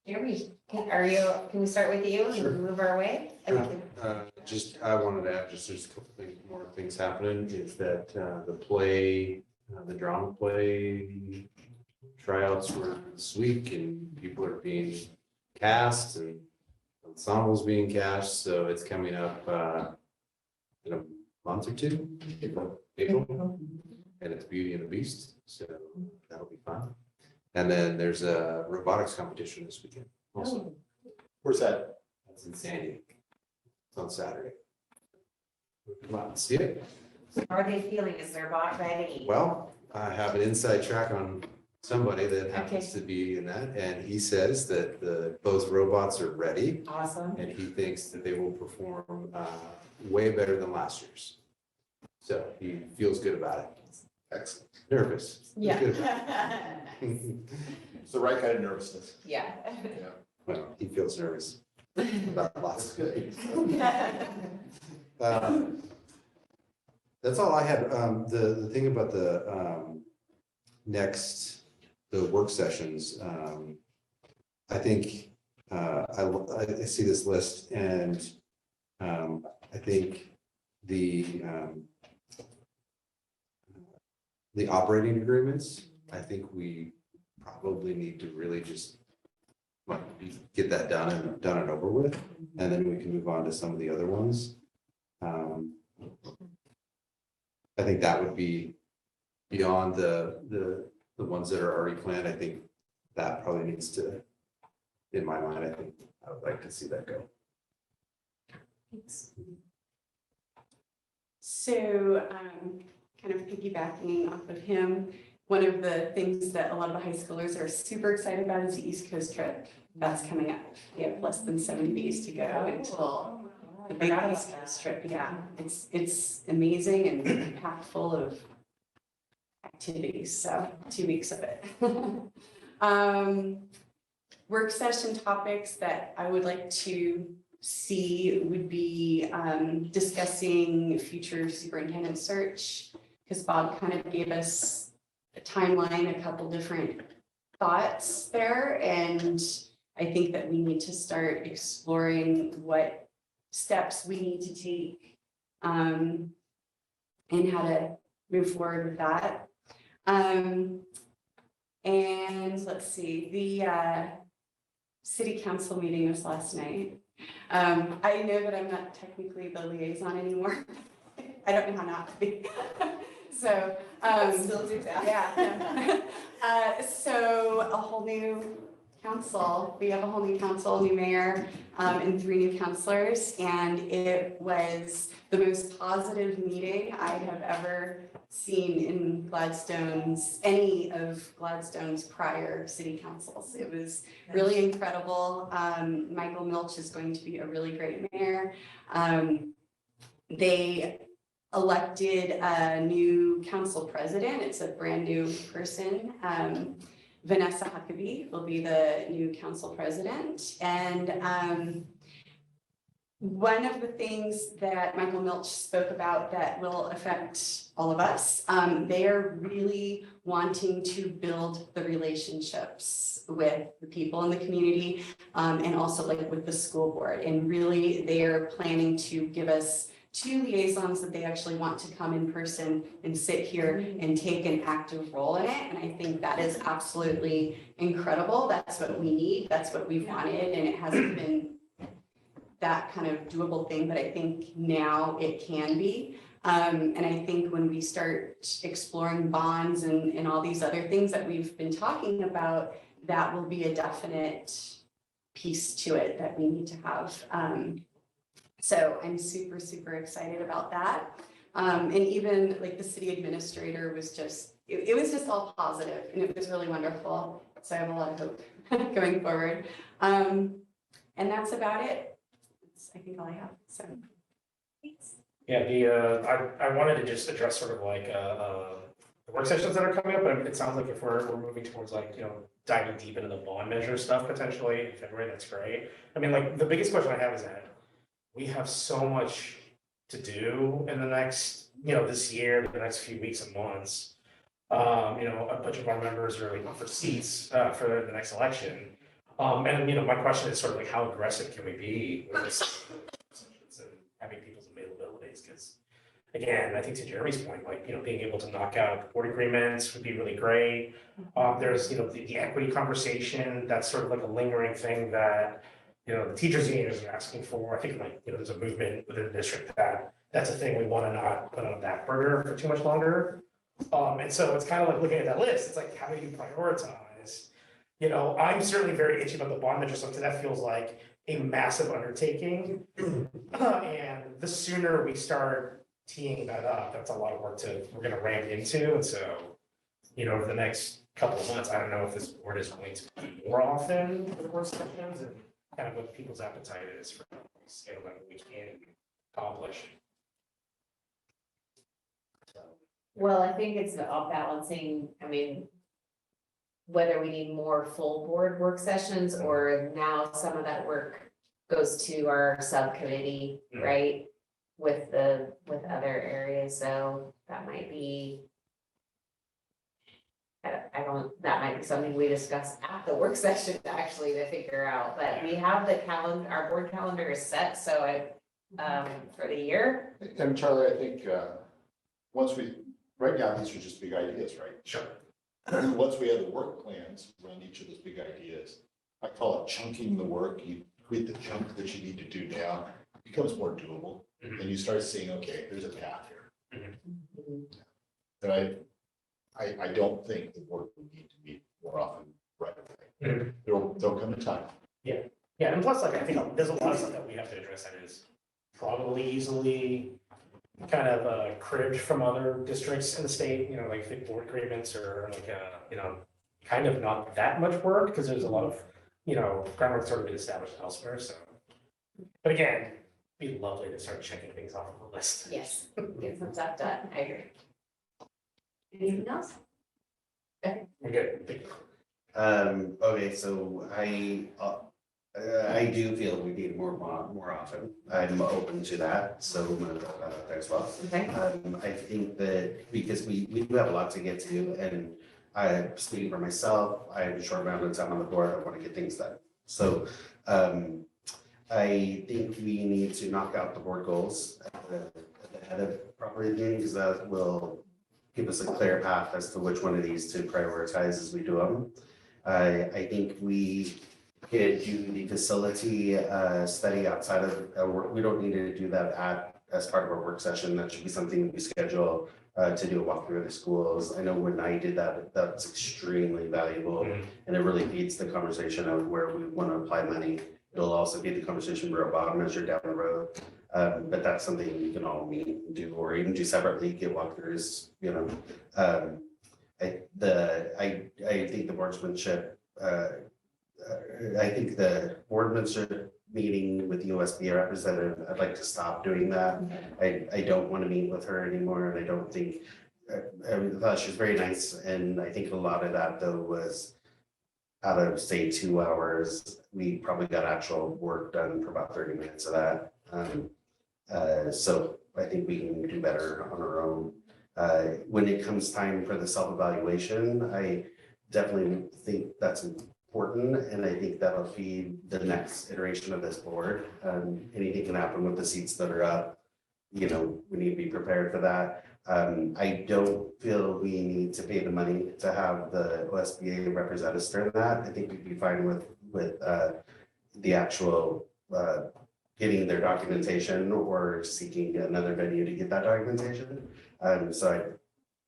Jeremy, can we start with you Sure. and move our way? Okay. I wanted to add, there's a couple more things happening, is that the play, the drama play tryouts were this week, and people are being cast and ensembles being cast, so it's coming up in a month or two, April, and it's Beauty and the Beast, so that'll be fun. And then there's a robotics competition this weekend also. Where's that? That's in San Diego. It's on Saturday. Come out and see it. How are they feeling? Is their bot ready? Well, I have an inside track on somebody that happens to be in that, and he says that both robots are ready, Awesome. and he thinks that they will perform way better than last year's. So he feels good about it. Excellent. Nervous. Yeah. Good. It's the right kind of nervousness. Yeah. Yeah. Well, he feels nervous about lots. good. That's all I had. The thing about the the work sessions, I think I see this list, and I think the operating agreements, I think we probably need to really just get that done and over with, and then we can move on to some of the other ones. I think that would be beyond the ones that are already planned. I think that probably needs to, in my mind, I think I would like to see that go. So, kind of piggybacking off of him, one of the things that a lot of the high schoolers are super excited about is the East Coast trip. That's coming up. We have less than 7 days to go until the big East Coast trip. Yeah, it's amazing and packed full of activities. So 2 weeks of it. Work session topics that I would like to see would be discussing future superintendent search, because Bob kind of gave us a timeline, a couple different thoughts there, and I think that we need to start exploring what steps we need to take and how to move forward with that. And let's see, the city council meeting was last night. I know that I'm not technically the liaison anymore. I don't know how not to be. So, Still do that. yeah. So a whole new council, we have a whole new council, new mayor, and 3 new councilors, and it was the most positive meeting I have ever seen in any of Gladstone's prior city councils. It was really incredible. Michael Milch is going to be a really great mayor. They elected a new council president. It's a brand new person. Vanessa Huckabee will be the new council president. And one of the things that Michael Milch spoke about that will affect all of us, they are really wanting to build the relationships with the people in the community, and also like with the school board. And really, they are planning to give us 2 liaisons that they actually want to come in person and sit here and take an active role in it. And I think that is absolutely incredible. That's what we need. That's what we've wanted. And it hasn't been that kind of doable thing, but I think now it can be. And I think when we start exploring bonds and all these other things that we've been talking about, that will be a definite piece to it that we need to have. So I'm super, super excited about that. And even like the city administrator was just, it was just all positive and it was really wonderful. So I have a lot of hope going forward. And that's about it. That's, I think, all I have, so. Thanks. Yeah, I wanted to just address sort of like the work sessions that are coming up, but it sounds like if we're moving towards like, diving deep into the bond measure stuff potentially in February, that's great. I mean, like the biggest question I have is that we have so much to do in the next, this year, the next few weeks and months. A bunch of our members are waiting for seats for the next election. And my question is sort of like, how aggressive can we be with this and having people's availabilities? Because again, I think to Jeremy's point, like, being able to knock out board agreements would be really great. There's, the equity conversation, that's sort of like a lingering thing that the teachers unions are asking for. I think like, there's a movement within the district that's a thing we want to not put on a back burner for too much longer. And so it's kind of like looking at that list, it's like, how do you prioritize? I'm certainly very itchy about the bond measure stuff, because that feels like a massive undertaking. And the sooner we start teeing that up, that's a lot of work we're gonna ramp into. And so over the next couple of months, I don't know if this board is going to be more often with work sessions and kind of what people's appetite is for scale that we can accomplish. Well, I think it's all balancing, I mean, whether we need more full board work sessions or now some of that work goes to our subcommittee, Mhm. right? With other areas, so that might be. I don't, that might be something we discuss at the work session actually to figure out, but we have the calendar, our board calendar is set, so for the year. And Charlie, I think, right now, these are just big ideas, right? Sure. Once we have the work plans around each of those big ideas, I call it chunking the work. You create the chunk that you need to do now, it becomes more doable. Mhm. And you start seeing, okay, there's a path here. Mhm. And I don't think the board will need to meet more often right away. Mhm. There'll come a time. Yeah, and plus, like, I think there's a lot of stuff that we have to address that is probably easily kind of cribbed from other districts in the state, like think board agreements or like, kind of not that much work, because there's a lot of, groundwork sort of been established elsewhere, so. But again, it'd be lovely to start checking things off of the list. Yes, get some stuff done, I agree. Anything else? We're good. Thank you. Okay, so I do feel we need more often. I'm open to that, so I'm gonna talk about that there as well. Okay. I think that because we do have a lot to get to, and speaking for myself, I have a short amount of time on the board, I want to get things done. So I think we need to knock out the board goals at the head of property meetings, that will give us a clear path as to which one of these to prioritize as we do them. I think we could do the facility study outside of our work. We don't need to do that as part of our work session. That should be something we schedule to do a walkthrough of the schools. I know when I did that, that's extremely valuable, and it really feeds the conversation of where we want to apply money. It'll also feed the conversation for a bottom measure down the road. But that's something we can all meet and do, or even do separately, get walkthroughs, I think the boardsmanship, I think the boardmanship meeting with the USB representative, I'd like to stop doing that. I don't want to meet with her anymore, and I don't think, I thought she was very nice, and I think a lot of that though was out of, say, 2 hours, we probably got actual work done for about 30 minutes of that. So I think we can do better on our own. When it comes time for the self-evaluation, I definitely think that's important, and I think that'll feed the next iteration of this board. Anything can happen with the seats that are up. We need to be prepared for that. I don't feel we need to pay the money to have the OSBA representatives during that. I think we'd be fine with the actual getting their documentation or seeking another venue to get that documentation. So I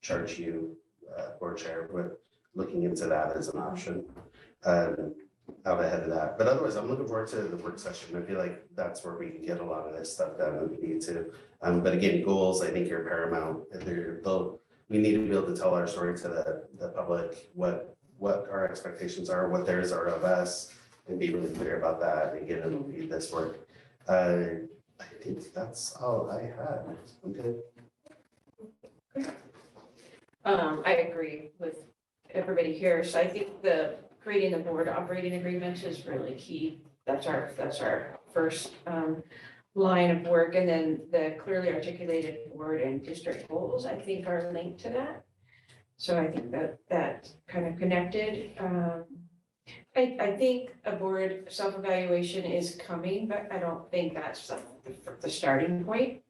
charge you, board chair, with looking into that as an option out ahead of that. But otherwise, I'm looking forward to the work session. I feel like that's where we can get a lot of this stuff done that we need to. But again, goals, I think, are paramount. We need to be able to tell our story to the public, what our expectations are, what theirs are of us, and be really clear about that. And again, it'll be this work. I think that's all I had. I'm good. I agree with everybody here, so I think creating the board operating agreements is really key. That's our first line of work, and then the clearly articulated board and district goals, I think, are linked to that. So I think that kind of connected. I think a board self-evaluation is coming, but I don't think that's the starting point.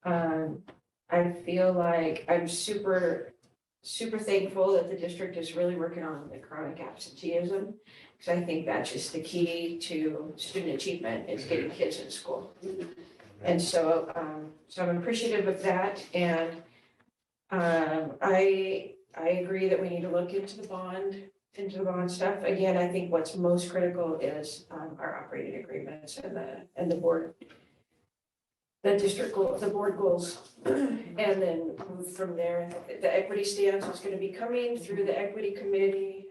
I feel like I'm super thankful that the district is really working on the chronic absenteeism, because I think that's just the key to student achievement, is getting kids in school. And so, I'm appreciative of that, and I agree that we need to look into the bond stuff. Again, I think what's most critical is our operating agreements and the board the district goals, the board goals, and then move from there. The equity stance is gonna be coming through the equity committee.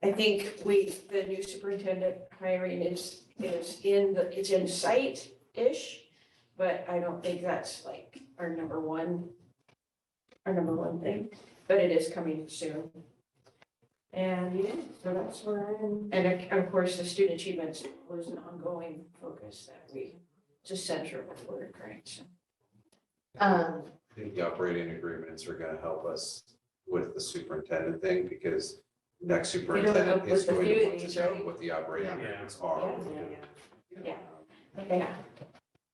I think the new superintendent hiring is it's in sight-ish, but I don't think that's like our number one thing, but it is coming soon. And yeah, so that's where I'm, and of course, the student achievement was an ongoing focus it's a central work, right? So. I think the operating agreements are gonna help us with the superintendent thing, because next superintendent with is the going to want few to of know these, what the operating Yeah. agreements are. Yeah. Yeah.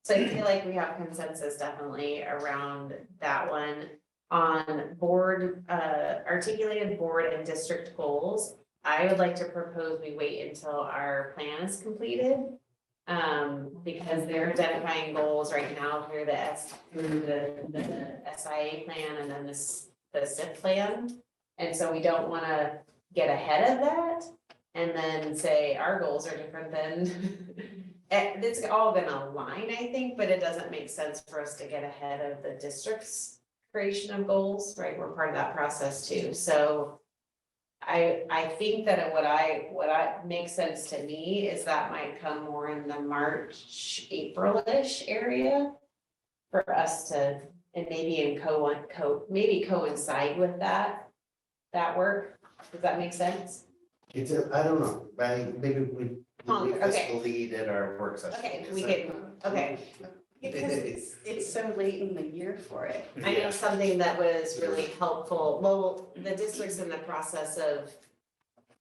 So I feel like we have consensus definitely around that one. On board, articulated board and district goals, I would like to propose we wait until our plan is completed. Because they're identifying goals right now through the SIA plan and then the SIP plan. And so we don't wanna get ahead of that and then say our goals are different than. It's all gonna align, I think, but it doesn't make sense for us to get ahead of the district's creation of goals, right? We're part of that process too, so. I think that what makes sense to me is that might come more in the March, April-ish area. For us to, and maybe maybe coincide with that work, does that make sense? I don't know, maybe we Okay. fiscal lead at our work session. Okay, we can, okay. Because it's so late in the year for it. I know something that was really helpful, well, the district's in the process of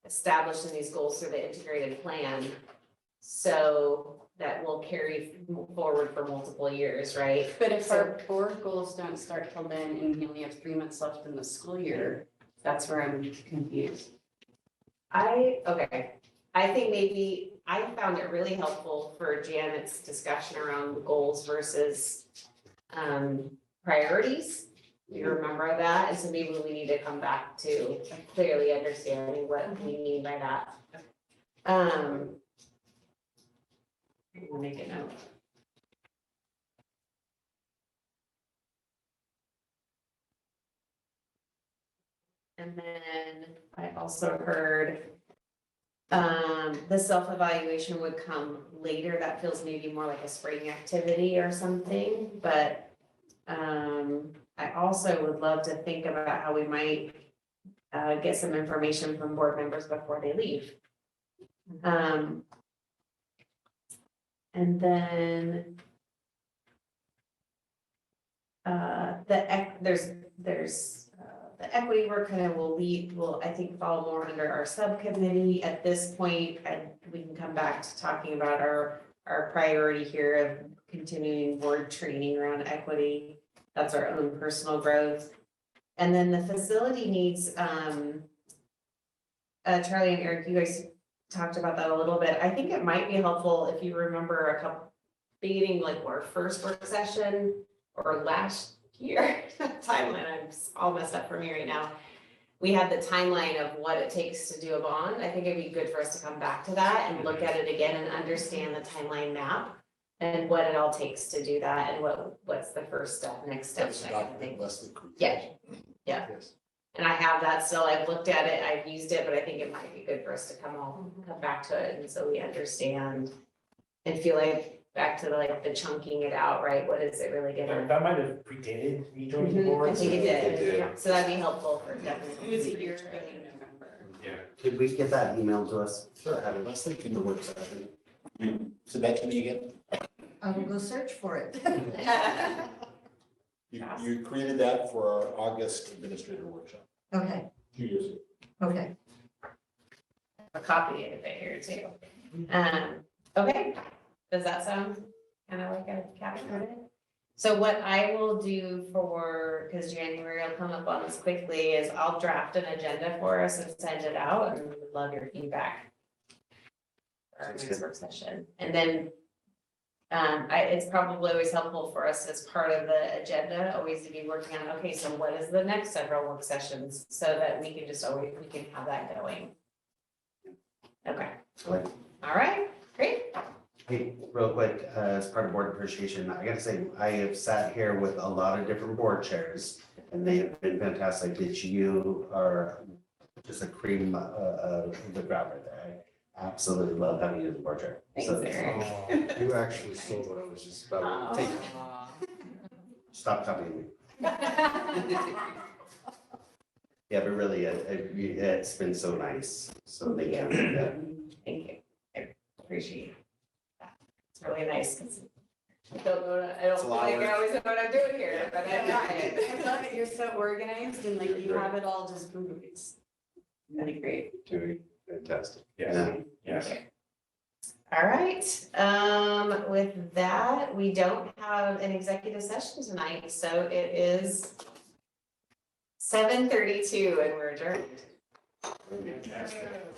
establishing these goals through the integrated plan. So that will carry forward for multiple years, right? But if our board goals don't start till then and we only have 3 months left in the school year, that's where I'm confused. Okay, I think maybe, I found it really helpful for Janet's discussion around the goals versus priorities. You remember that, and so maybe we need to come back to clearly understanding what we mean by that. We'll make a note. And then I also heard the self-evaluation would come later. That feels maybe more like a spring activity or something, but I also would love to think about how we might get some information from board members before they leave. And then there's the equity work kind of will, I think, fall more under our subcommittee at this point, and we can come back to talking about our priority here of continuing board training around equity. That's our own personal growth. And then the facility needs, Charlie and Eric, you guys talked about that a little bit. I think it might be helpful if you remember beginning like our first work session or last year, timeline, I'm all messed up for me right now. We had the timeline of what it takes to do a bond. I think it'd be good for us to come back to that and look at it again and understand the timeline map and what it all takes to do that and what's the first step, next step. That's that kind of not thing. less than crucial. Yeah. Yeah. Yes. And I have that still, I've looked at it, I've used it, but I think it might be good for us to come back to it, and so we understand and feel like back to like the chunking it out, right, what is it really gonna? That might have predated me joining the board. I think it It did, did. so that'd be helpful for definitely. It was a year ago in November. Yeah. Could we get that emailed to us? Sure, I was thinking the work session. So that to me again, I will go search for it. you created that for our August administrator workshop Okay, 2 years ago. okay. A copy of it here too. Okay, does that sound kind of like a capture? So what I will do because January will come up on us quickly, is I'll draft an agenda for us and send it out, and we would love your feedback for our next work session. And then it's probably always helpful for us as part of the agenda, always to be working on, okay, so what is the next several work sessions, so that we can have that going. Okay, all right, great. Hey, real quick, as part of board appreciation, I gotta say, I have sat here with a lot of different board chairs and they have been fantastic, that you are just a cream of the crowd right there. I absolutely love having you as a board chair. So, You actually stole what I was just about to take. stop copying me. Yeah, but really, it's been so nice, so thank you. Yeah. Thank you. I appreciate that. It's really nice because I don't know, I don't It's a feel lot of like I work. always know what I'm doing here, but I try it. I love it, you're so organized and like you have it all just, it's really great. Doing fantastic. Yes, yes. All right, with that, we don't have an executive session tonight, so it is 7:32 and we're adjourned.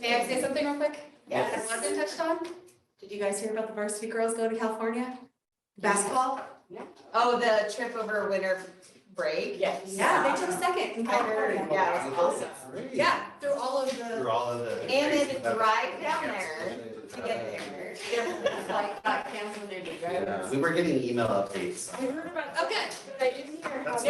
May I say something real quick? Yes. That wasn't touched on? Did you guys hear about the varsity girls going to California? Basketball? Oh, the trip over winter break? Yes. Yeah, they took second in I heard, California. yeah, it was awesome. Yeah, through all of the. Through all of the. And then drive down there to get there. Like, got canceled, they did, right? Yeah. We were getting email updates. I heard about, okay, but I didn't hear how. That's they-